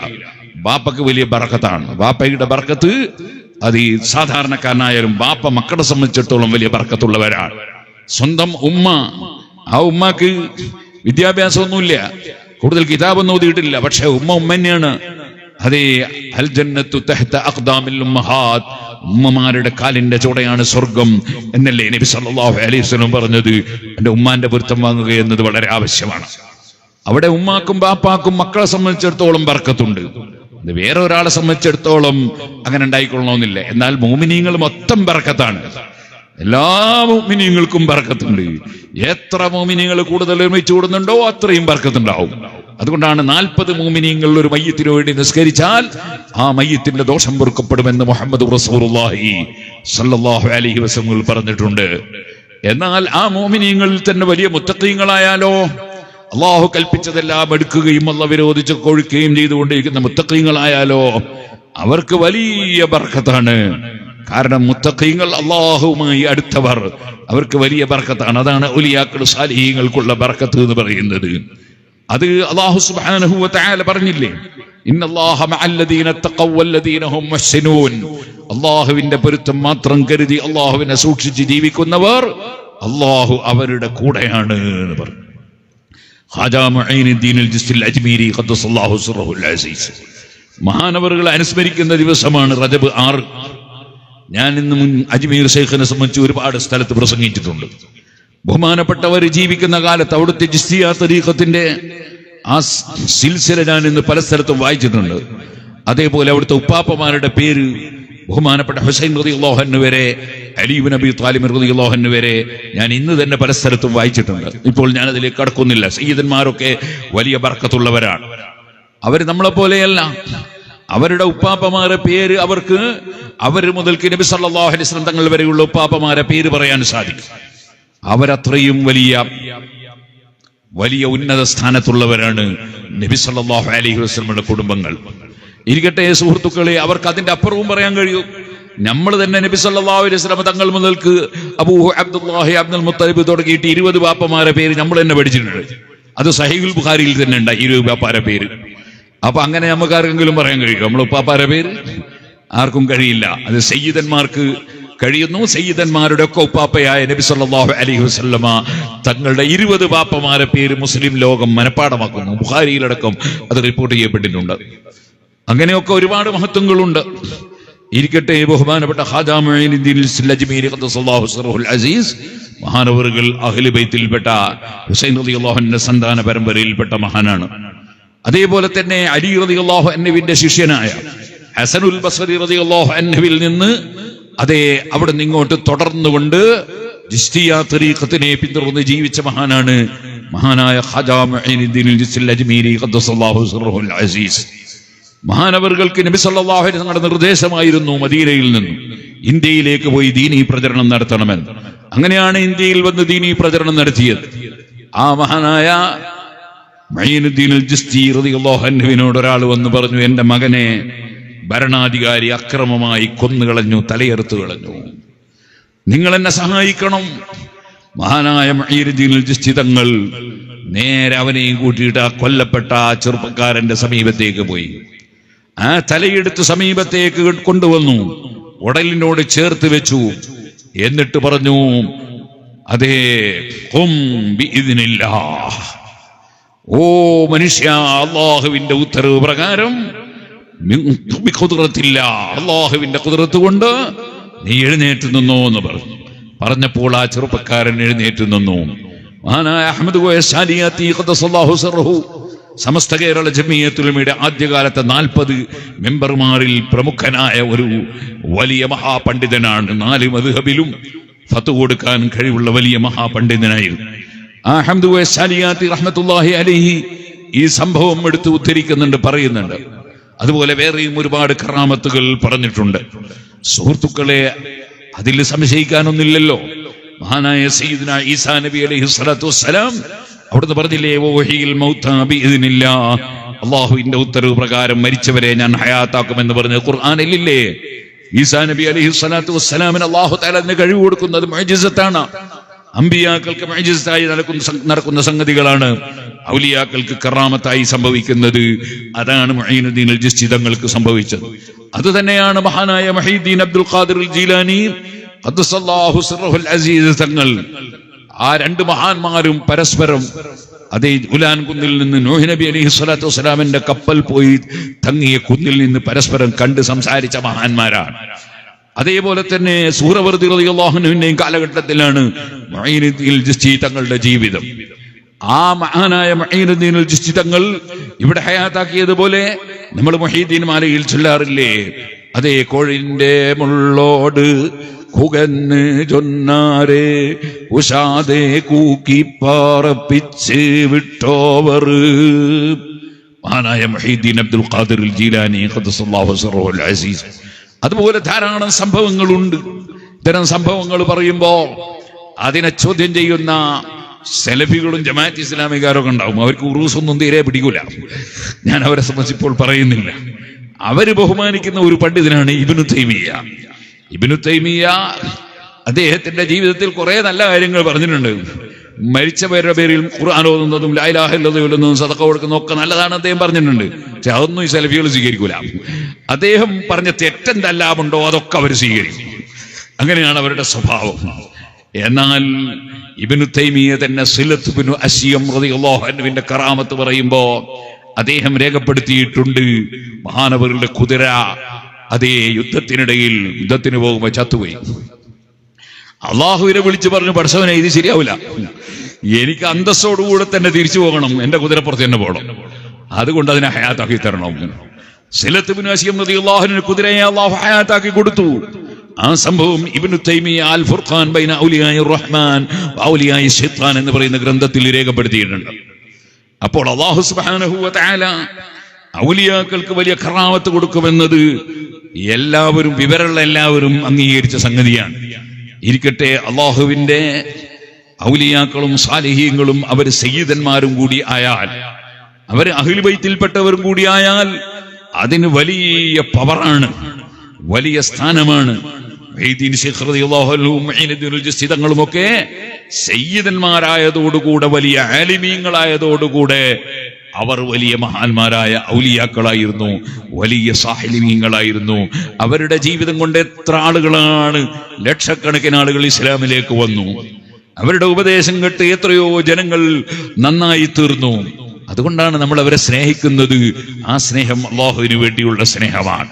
Speaker 1: ബാപ്പക്ക് വലിയ ബർക്കത്താണ്. ബാപ്പയുടെ ബർക്കത്ത് അത് ഈ സാധാരണക്കാരനായാലും ബാപ്പ മക്കളെ സംബന്ധിച്ചിടത്തോളം വലിയ ബർക്കത്തുള്ളവരാണ്. സ്വന്തം ഉമ്മ, ആ ഉമ്മക്ക് വിദ്യാഭ്യാസമൊന്നുമില്ല, കൂടുതൽ കിതാബൊന്നും ഓതിയിട്ടില്ല, പക്ഷെ ഉമ്മ തന്നെയാണ്. അതേ അൽ ജന്നത്തു തഹ്ത അഖ്ദാമിൽ ഉമ്മഹാത്ത്, ഉമ്മമാരുടെ കാലിന്റെ ചുവടെയാണ് സ്വർഗം എന്നല്ലേ നബി സല്ലല്ലാഹു അലൈഹി വസല്ലം പറഞ്ഞത്. എന്റെ ഉമ്മാന്റെ പൊരുത്തം വാങ്ങുക എന്നത് വളരെ ആവശ്യമാണ്. അവിടെ ഉമ്മാക്കും ബാപ്പാക്കും മക്കളെ സംബന്ധിച്ചിടത്തോളം ബർക്കത്തുണ്ട്. വേറെ ഒരാളെ സംബന്ധിച്ചിടത്തോളം അങ്ങനെ ഉണ്ടായിക്കൊള്ളണമെന്നില്ല. എന്നാൽ മുഅ്മിനീങ്ങൾ മൊത്തം ബർക്കത്താണ്. എല്ലാ മുഅ്മിനീങ്ങൾക്കും ബർക്കത്തുണ്ട്. എത്ര മുഅ്മിനീങ്ങൾ കൂടുതൽ ഒരുമിച്ച് കൂടുന്നുണ്ടോ അത്രയും ബർക്കത്തുണ്ടാവും. അതുകൊണ്ടാണ് 40 മുഅ്മിനീങ്ങൾ ഒരു മയ്യിത്തിന് വേണ്ടി നിസ്കരിച്ചാൽ ആ മയ്യിത്തിന്റെ ദോഷം പൊറുക്കപ്പെടുമെന്ന് മുഹമ്മദ് റസൂലുള്ളാഹി സ്വല്ലല്ലാഹു അലൈഹി വസല്ലം പറഞ്ഞിട്ടുണ്ട്. എന്നാൽ ആ മുഅ്മിനീങ്ങളിൽ തന്നെ വലിയ മുത്തഖീങ്ങളായാലോ, അള്ളാഹു കൽപ്പിച്ചതെല്ലാം എടുക്കുകയും അള്ളാഹു വിരോധിച്ച് കൊഴുക്കുകയും ചെയ്തുകൊണ്ടിരിക്കുന്ന മുത്തഖീങ്ങളായാലോ അവർക്ക് വലിയ ബർക്കത്താണ്. കാരണം മുത്തഖീങ്ങൾ അള്ളാഹുവുമായി അടുത്തവർ, അവർക്ക് വലിയ ബർക്കത്താണ്. അതാണ് ഔലിയാക്കൾ സാലിഹീങ്ങൾക്കുള്ള ബർക്കത്ത് എന്ന് പറയുന്നത്. അത് അല്ലാഹു സുബ്ഹാനഹു വ തആല പറഞ്ഞില്ലേ, ഇന്നല്ലാഹ മഅല്ലദീന തഖവ്വ വല്ലദീന ഹും മുഹ്സിനൂൻ. അല്ലാഹുവിന്റെ പൊരുത്തം മാത്രം കരുതി അല്ലാഹുവിനെ സൂക്ഷിച്ച് ജീവിക്കുന്നവർ അല്ലാഹു അവരുടെ കൂടെയാണ് എന്ന് പറഞ്ഞു. ഖാജ മുഈനുദ്ദീൻ അൽ ജിസ്തി അൽ അജ്മീരി ഖദ്ദസല്ലാഹു സിർറഹുൽ അസീസ് മഹാനവറുകളെ അനുസ്മരിക്കുന്ന ദിവസമാണ് റജബ് 6. ഞാൻ ഇന്ന് അജ്മീർ ശൈഖിനെ സംബന്ധിച്ച് ഒരുപാട് സ്ഥലത്ത് പ്രസംഗിച്ചിട്ടുണ്ട്. ബഹുമാനപ്പെട്ടവർ ജീവിക്കുന്ന കാലത്ത് അവിടുത്തെ ചിശ്തിയ തരീഖത്തിന്റെ ആ സിൽസില ഞാൻ ഇന്ന് പല സ്ഥലത്തും വായിച്ചിട്ടുണ്ട്. അതേപോലെ അവിടുത്തെ ഉപ്പാപ്പമാരുടെ പേര് ബഹുമാനപ്പെട്ട ഹുസൈൻ റളിയല്ലാഹു അൻഹു വരെ, അലി ഇബ്നു അബീ ത്വാലിബ് റളിയല്ലാഹു അൻഹു വരെ ഞാൻ ഇന്ന് തന്നെ പല സ്ഥലത്തും വായിച്ചിട്ടുണ്ട്. ഇപ്പോൾ ഞാൻ അതിലേക്ക് കടക്കുന്നില്ല. സയ്യിദന്മാരൊക്കെ വലിയ ബർക്കത്തുള്ളവരാണ്. അവർ നമ്മളെ പോലെയല്ല. അവരുടെ ഉപ്പാപ്പമാരെ പേര് അവർ മുതൽക്ക് നബി സല്ലല്ലാഹു അലൈഹി വസല്ലം തങ്ങൾ വരെയുള്ള ഉപ്പാപ്പമാരെ പേര് പറയാൻ സാധിക്കും. അവരത്രയും വലിയ ഉന്നത സ്ഥാനത്തുള്ളവരാണ് നബി സല്ലല്ലാഹു അലൈഹി വസല്ലമയുടെ കുടുംബങ്ങൾ. ഇരിക്കട്ടെ സുഹൃത്തുക്കളെ, അവർക്ക് അതിന്റെ അപ്പുറവും പറയാൻ കഴിയും. നമ്മൾ തന്നെ നബി സല്ലല്ലാഹു അലൈഹി വസല്ലം തങ്ങൾ മുതൽക്ക് അബൂ അബ്ദുല്ലാഹി അബ്ദുൽ മുത്തലിബ് തുടങ്ങിയിട്ട് 20 ബാപ്പമാരെ പേര് നമ്മൾ തന്നെ പഠിച്ചിട്ടുണ്ട്. അത് സഹീഹുൽ ബുഖാരിയിൽ തന്നെ ഉണ്ട് 20 ബാപ്പാരെ പേര്. അപ്പൊ അങ്ങനെ നമുക്ക് ആർക്കെങ്കിലും പറയാൻ കഴിയും നമ്മൾ ഉപ്പാപ്പാരെ പേര്? ആർക്കും കഴിയില്ല. അത് സയ്യിദന്മാർക്ക് കഴിയുന്നു. സയ്യിദന്മാരുടെ ഒക്കെ ഉപ്പാപ്പയായ നബി സല്ലല്ലാഹു അലൈഹി വസല്ലമ തങ്ങളുടെ 20 ബാപ്പമാരെ പേര് മുസ്ലിം ലോകം മനഃപ്പാടമാക്കുന്നു. ബുഖാരിയിലടക്കം അത് റിപ്പോർട്ട് ചെയ്യപ്പെട്ടിട്ടുണ്ട്. അങ്ങനെയൊക്കെ ഒരുപാട് മഹത്വങ്ങളുണ്ട്. ഇരിക്കട്ടെ, ബഹുമാനപ്പെട്ട ഖാജ മുഈനുദ്ദീൻ അജ്മീരി ഖദ്ദസല്ലാഹു സിർറഹുൽ അസീസ് മഹാനവറുകൾ അഹ്ലു ബൈത്തിൽപ്പെട്ട ഹുസൈൻ റളിയല്ലാഹു അൻഹുവിന്റെ സന്താന പരമ്പരയിൽപ്പെട്ട മഹാനാണ്. അതേപോലെ തന്നെ അലി റളിയല്ലാഹു അൻഹുവിന്റെ ശിഷ്യനായ ഹസനുൽ ബസ്രി റളിയല്ലാഹു അൻഹുവിൽ നിന്ന് അവിടെ നിന്ന് ഇങ്ങോട്ട് തുടർന്നുകൊണ്ട് ചിശ്തിയ തരീഖത്തിനെ പിന്തുടർന്ന് ജീവിച്ച മഹാനാണ് മഹാനായ ഖാജ മുഈനുദ്ദീൻ അജ്മീരി ഖദ്ദസല്ലാഹു സിർറഹുൽ അസീസ്. മഹാനവറുകൾക്ക് നബി സല്ലല്ലാഹു അലൈഹി വസല്ലം നിർദ്ദേശമായിരുന്നു മദീനയിൽ നിന്നും ഇന്ത്യയിലേക്ക് പോയി ദീനീ പ്രചരണം നടത്തണമെന്ന്. അങ്ങനെയാണ് ഇന്ത്യയിൽ വന്ന് ദീനീ പ്രചരണം നടത്തിയത്. ആ മഹാനായ മുഈനുദ്ദീൻ ജിസ്തി റളിയല്ലാഹു അൻഹുവിനോട് ഒരാൾ വന്ന് പറഞ്ഞു, എന്റെ മകനെ ഭരണാധികാരി അക്രമമായി കൊന്നുകളഞ്ഞു, തലയെറുത്തു കളഞ്ഞു, നിങ്ങൾ എന്നെ സഹായിക്കണം. മഹാനായ മുഈനുദ്ദീൻ ജിസ്തി തങ്ങൾ നേരെ അവനെയും കൂട്ടിയിട്ട് ആ കൊല്ലപ്പെട്ട ആ ചെറുപ്പക്കാരന്റെ സമീപത്തേക്ക് പോയി. ആ തലയെടുത്ത് സമീപത്തേക്ക് കൊണ്ടുവന്നു, ഉടലിനോട് ചേർത്ത് വെച്ചു. എന്നിട്ട് പറഞ്ഞു, അതേ ഖും ബിഇദ്നില്ലാഹ്, ഓ മനുഷ്യ, അല്ലാഹുവിന്റെ ഉത്തരവ് പ്രകാരം അല്ലാഹുവിന്റെ ഖുദ്റത്ത് കൊണ്ട് നീ എഴുന്നേറ്റ് നിന്നോ എന്ന് പറഞ്ഞപ്പോൾ ആ ചെറുപ്പക്കാരൻ എഴുന്നേറ്റ് നിന്നു. മഹാനായ അഹ്മദ് ഖുശാലിയാത്തി ഖദ്ദസല്ലാഹു സിർറഹു സമസ്ത കേരള ജമിയത്തുൽ ഉലമയുടെ ആദ്യകാലത്തെ 40 മെമ്പർമാരിൽ പ്രമുഖനായ ഒരു വലിയ മഹാപണ്ഡിതനാണ്. 4 മദ്ഹബിലും ഫത്വ കൊടുക്കാൻ കഴിവുള്ള വലിയ മഹാപണ്ഡിതനായിരുന്നു. ആ അഹ്മദ് ഖുശാലിയാത്തി റഹ്മത്തുള്ളാഹി അലൈഹി ഈ സംഭവം എടുത്ത് ഉദ്ധരിക്കുന്നുണ്ട്, പറയുന്നുണ്ട്. അതുപോലെ വേറെയും ഒരുപാട് കറാമത്തുകൾ പറഞ്ഞിട്ടുണ്ട്. സുഹൃത്തുക്കളെ, അതിൽ സംശയിക്കാനൊന്നില്ലല്ലോ. മഹാനായ സയ്യിദുന ഈസാ നബി അലൈഹി സ്വലാത്തു വസ്സലാം അവിടുന്ന് പറഞ്ഞില്ലേ, വഹീൽ മൗതാ ബിഇദ്നില്ലാഹ്, അല്ലാഹുവിന്റെ ഉത്തരവ് പ്രകാരം മരിച്ചവരെ ഞാൻ ഹയാത്താക്കുമെന്ന് പറഞ്ഞ ഖുർആനിലില്ലേ? ഈസാ നബി അലൈഹി സ്വലാത്തു വസ്സലാമിന് അല്ലാഹു തആല അതിന് കഴിവ് കൊടുക്കുന്നത് മുഅ്ജിസത്താണ്. അമ്പിയാക്കൾക്ക് മുഅ്ജിസത്തായി നടക്കുന്ന സംഗതികളാണ് ഔലിയാക്കൾക്ക് കറാമത്തായി സംഭവിക്കുന്നത്. അതാണ് മുഈനുദ്ദീൻ അൽ ചിശ്തി തങ്ങൾക്ക് സംഭവിച്ചത്. അതുതന്നെയാണ് മഹാനായ മുഹീദ്ദീൻ അബ്ദുൽ ഖാദിർ അൽ ജീലാനി ഖദ്ദസല്ലാഹു സിർറഹുൽ അസീസ് തങ്ങൾ. ആ രണ്ട് മഹാന്മാരും പരസ്പരം അതേ ഉലാൻ കുന്നിൽ നിന്ന് നൂഹ് നബി അലൈഹി സ്വലാത്തു വസ്സലാമിന്റെ കപ്പൽ പോയി തങ്ങിയ കുന്നിൽ നിന്ന് പരസ്പരം കണ്ട് സംസാരിച്ച മഹാന്മാരാണ്. അതേപോലെ തന്നെ സൂറവർദി റളിയല്ലാഹു അൻഹുവിന്റെയും കാലഘട്ടത്തിലാണ് മുഈനുദ്ദീൻ അൽ ചിശ്തി തങ്ങളുടെ ജീവിതം. ആ മഹാനായ മുഈനുദ്ദീൻ അൽ ചിശ്തി തങ്ങൾ ഇവിടെ ഹയാത്താക്കിയതുപോലെ നമ്മൾ മുഹീദ്ദീൻ മാലയിൽ ചൊല്ലാറില്ലേ, അതേ കോഴിന്റെ മുള്ളോട് കുകന്ന് ചൊന്നാരെ ഉഷാദെ കൂക്കി പാറപ്പിച്ച് വിട്ടോവർ. മഹാനായ മുഹീദ്ദീൻ അബ്ദുൽ ഖാദിർ അൽ ജീലാനി ഖദ്ദസല്ലാഹു സിർറഹുൽ അസീസ്. അതുപോലെ ധാരാളം സംഭവങ്ങളുണ്ട്. ഇത്തരം സംഭവങ്ങൾ പറയുമ്പോ അതിനെ ചോദ്യം ചെയ്യുന്ന സെലഫികളും ജമാഅത്ത് ഇസ്ലാമികാരൊക്കെ ഉണ്ടാവും. അവർക്ക് ഉറൂസൊന്നും തീരെ പിടിക്കൂല. ഞാൻ അവരെ സംബന്ധിച്ച് ഇപ്പോൾ പറയുന്നില്ല. അവര് ബഹുമാനിക്കുന്ന ഒരു പണ്ഡിതനാണ് ഇബ്നു തൈമിയ്യ. ഇബ്നു തൈമിയ്യ അദ്ദേഹത്തിന്റെ ജീവിതത്തിൽ കുറെ നല്ല കാര്യങ്ങൾ പറഞ്ഞിട്ടുണ്ട്. മരിച്ചവരുടെ പേരിൽ ഖുർആൻ ഓതുന്നതും ലാ ഇലാഹ ഇല്ലല്ലാഹു ചൊല്ലുന്നതും സദഖ കൊടുക്കുന്നതും ഒക്കെ നല്ലതാണ് അദ്ദേഹം പറഞ്ഞിട്ടുണ്ട്. പക്ഷെ അതൊന്നും ഈ സലഫികൾ സ്വീകരിക്കൂല. അദ്ദേഹം പറഞ്ഞ തെറ്റെന്തെല്ലാം ഉണ്ടോ അതൊക്കെ അവർ സ്വീകരിക്കും. അങ്ങനെയാണ് അവരുടെ സ്വഭാവം. എന്നാൽ ഇബ്നു തൈമിയ്യ തന്നെ സിലത്ത് ഇബ്നു അസ്യം റളിയല്ലാഹു അൻഹുവിന്റെ കറാമത്ത് പറയുമ്പോ അദ്ദേഹം രേഖപ്പെടുത്തിയിട്ടുണ്ട്, മഹാനവറുകളുടെ കുതിര അതേ യുദ്ധത്തിന് പോകുമ്പോ ചത്തുപോയി. അള്ളാഹുവിനെ വിളിച്ചു പറഞ്ഞു, പടച്ചവനെ ഇത് ശരിയാവില്ല, എനിക്ക് അന്തസ്സോടുകൂടെ തന്നെ തിരിച്ചു പോകണം, എന്റെ കുതിരപ്പുറത്ത് തന്നെ പോകണം, അതുകൊണ്ട് അതിനെ ഹയാത്താക്കി തരണം. സിലത്ത് ഇബ്നു അസ്യം റളിയല്ലാഹു അൻഹു കുതിരയെ അള്ളാഹു ഹയാത്താക്കി കൊടുത്തു. ആ സംഭവം ഇബ്നു തൈമിയ്യ അൽ ഫുർഖാൻ ബൈന ഔലിയാഇർ റഹ്മാൻ ഔലിയാഇ ശൈത്താൻ എന്ന് പറയുന്ന ഗ്രന്ഥത്തിൽ രേഖപ്പെടുത്തിയിട്ടുണ്ട്. അപ്പോൾ അല്ലാഹു സുബ്ഹാനഹു വ തആല ഔലിയാക്കൾക്ക് വലിയ കറാമത്ത് കൊടുക്കുമെന്നത് എല്ലാവരും വിവരമുള്ള എല്ലാവരും അംഗീകരിച്ച സംഗതിയാണ്. ഇരിക്കട്ടെ, അള്ളാഹുവിന്റെ ഔലിയാക്കളും സാലിഹീങ്ങളും അവർ സയ്യിദന്മാരും കൂടി ആയാൽ, അവർ അഹ്ലു ബൈത്തിൽപ്പെട്ടവരും കൂടി ആയാൽ അതിന് വലിയ പവറാണ്, വലിയ സ്ഥാനമാണ്. തങ്ങളുമൊക്കെ സയ്യിദന്മാരായതോടുകൂടെ വലിയ ആലിമീങ്ങളായതോടുകൂടെ അവർ വലിയ മഹാന്മാരായ ഔലിയാക്കളായിരുന്നു, വലിയ സാഹിലിമീങ്ങളായിരുന്നു. അവരുടെ ജീവിതം കൊണ്ട് എത്ര ആളുകളാണ്, ലക്ഷക്കണക്കിന് ആളുകൾ ഇസ്ലാമിലേക്ക് വന്നു. അവരുടെ ഉപദേശം കേട്ട് എത്രയോ ജനങ്ങൾ നന്നായി തീർന്നു. അതുകൊണ്ടാണ് നമ്മൾ അവരെ സ്നേഹിക്കുന്നത്. ആ സ്നേഹം അള്ളാഹുവിന് വേണ്ടിയുള്ള സ്നേഹമാണ്,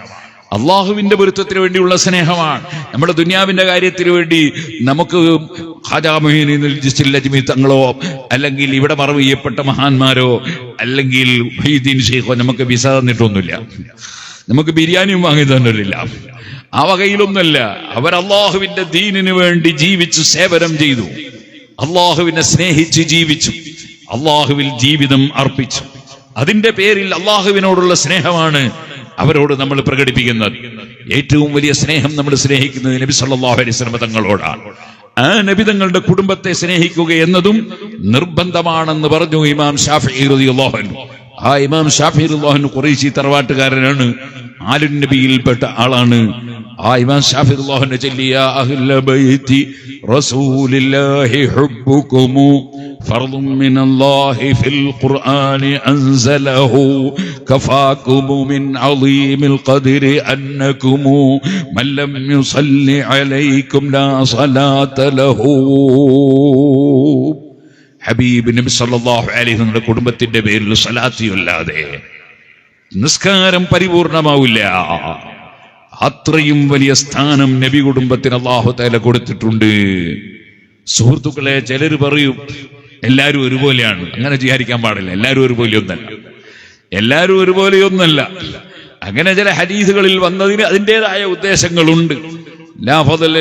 Speaker 1: അള്ളാഹുവിന്റെ പൊരുത്തത്തിന് വേണ്ടിയുള്ള സ്നേഹമാണ്. നമ്മുടെ ദുനിയാവിന്റെ കാര്യത്തിന് വേണ്ടി നമുക്ക് ഖാജാ മുഈനുദ്ദീൻ അൽ ചിശ്തി അജ്മീരി തങ്ങളോ അല്ലെങ്കിൽ ഇവിടെ മറവ് ചെയ്യപ്പെട്ട മഹാന്മാരോ അല്ലെങ്കിൽ മുഹീദ്ദീൻ ശൈഖോ നമുക്ക് വിസ തന്നിട്ടൊന്നുമില്ല, നമുക്ക് ബിരിയാണിയും വാങ്ങി തന്നിട്ടില്ല. ആ വകയിലൊന്നുമല്ല. അവർ അള്ളാഹുവിന്റെ ദീനിന് വേണ്ടി ജീവിച്ച് സേവനം ചെയ്തു, അള്ളാഹുവിനെ സ്നേഹിച്ച് ജീവിച്ചു, അള്ളാഹുവിൽ ജീവിതം അർപ്പിച്ചു. അതിന്റെ പേരിൽ അള്ളാഹുവിനോടുള്ള സ്നേഹമാണ് അവരോട് നമ്മൾ പ്രകടിപ്പിക്കുന്നത്. ഏറ്റവും വലിയ സ്നേഹം നമ്മൾ സ്നേഹിക്കുന്നത് നബി സല്ലല്ലാഹു അലൈഹി വസല്ലം തങ്ങളോടാണ്. ആ നബി തങ്ങളുടെ കുടുംബത്തെ സ്നേഹിക്കുക എന്നതും നിർബന്ധമാണെന്ന് പറഞ്ഞു ഇമാം ശാഫിഈ റളിയല്ലാഹു അൻഹു. ആ ഇമാം ശാഫിഈ റളിയല്ലാഹു അൻഹു ഖുറൈശി തറവാട്ടുകാരനാണ്, ആലുൻ നബിയിൽപ്പെട്ട ആളാണ്. ആ ഇമാം ശാഫിഈ റളിയല്ലാഹു അൻഹു ചൊല്ലിയ അഹ്ല ബൈത്തി റസൂലില്ലാഹി ഹുബ്ബുകും فرض من الله في القرآن أنزله كفاكم من عظيم القدر أنكم من لم يصل عليكم لا صلاة له. ഹബീബ് നബി സല്ലല്ലാഹു അലൈഹി വസല്ലം കുടുംബത്തിന്റെ പേരിൽ സ്വലാത്തിയല്ലാതെ നിസ്കാരം പരിപൂർണമാവില്ല. അത്രയും വലിയ സ്ഥാനം നബി കുടുംബത്തിന് അല്ലാഹു തആല കൊടുത്തിട്ടുണ്ട്. സുഹൃത്തുക്കളെ, ചിലർ പറയും എല്ലാവരും ഒരുപോലെയാണ്. അങ്ങനെ വിചാരിക്കാൻ പാടില്ല. എല്ലാവരും ഒരുപോലെയൊന്നല്ല. അങ്ങനെ ചില ഹദീസുകളിൽ വന്നതിന് അതിൻ്റെതായ ഉദ്ദേശങ്ങളുണ്ട്. ലാ ഫളല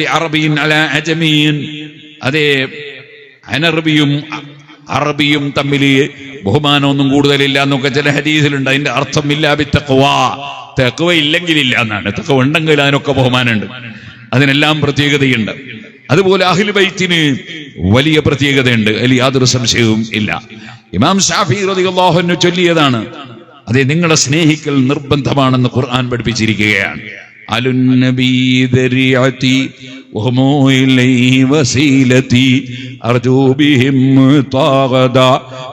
Speaker 1: ലി അറബിയിൻ അലാ അജമിയിൻ. അതേ, അറബിയും തമ്മിൽ ബഹുമാനമൊന്നും കൂടുതലില്ല എന്നൊക്കെ ചില ഹദീസിലുണ്ട്. അതിന്റെ അർത്ഥം ഇല്ലാ ബിത്തഖ്വ, തഖ്വ ഇല്ലെങ്കിലില്ല എന്നാണ്. തഖ്വ ഉണ്ടെങ്കിൽ അതിനൊക്കെ ബഹുമാനമുണ്ട്. അതിനെല്ലാം പ്രത്യേകതയുണ്ട്. അതുപോലെ അഹ്ലു ബൈത്തിന് വലിയ പ്രത്യേകതയുണ്ട്, അതിൽ യാതൊരു സംശയവും ഇല്ല. ഇമാം ശാഫി റളിയല്ലാഹു അൻഹു ചൊല്ലിയതാണ്, അതെ, നിങ്ങളെ സ്നേഹിക്കൽ നിർബന്ധമാണെന്ന് ഖുർആൻ പഠിപ്പിച്ചിരിക്കുകയാണ്. അലുന്നബി ദരിഅതി വഹുമു ഇലൈഹി വസീലതി അർജു ബിഹിം താഗദ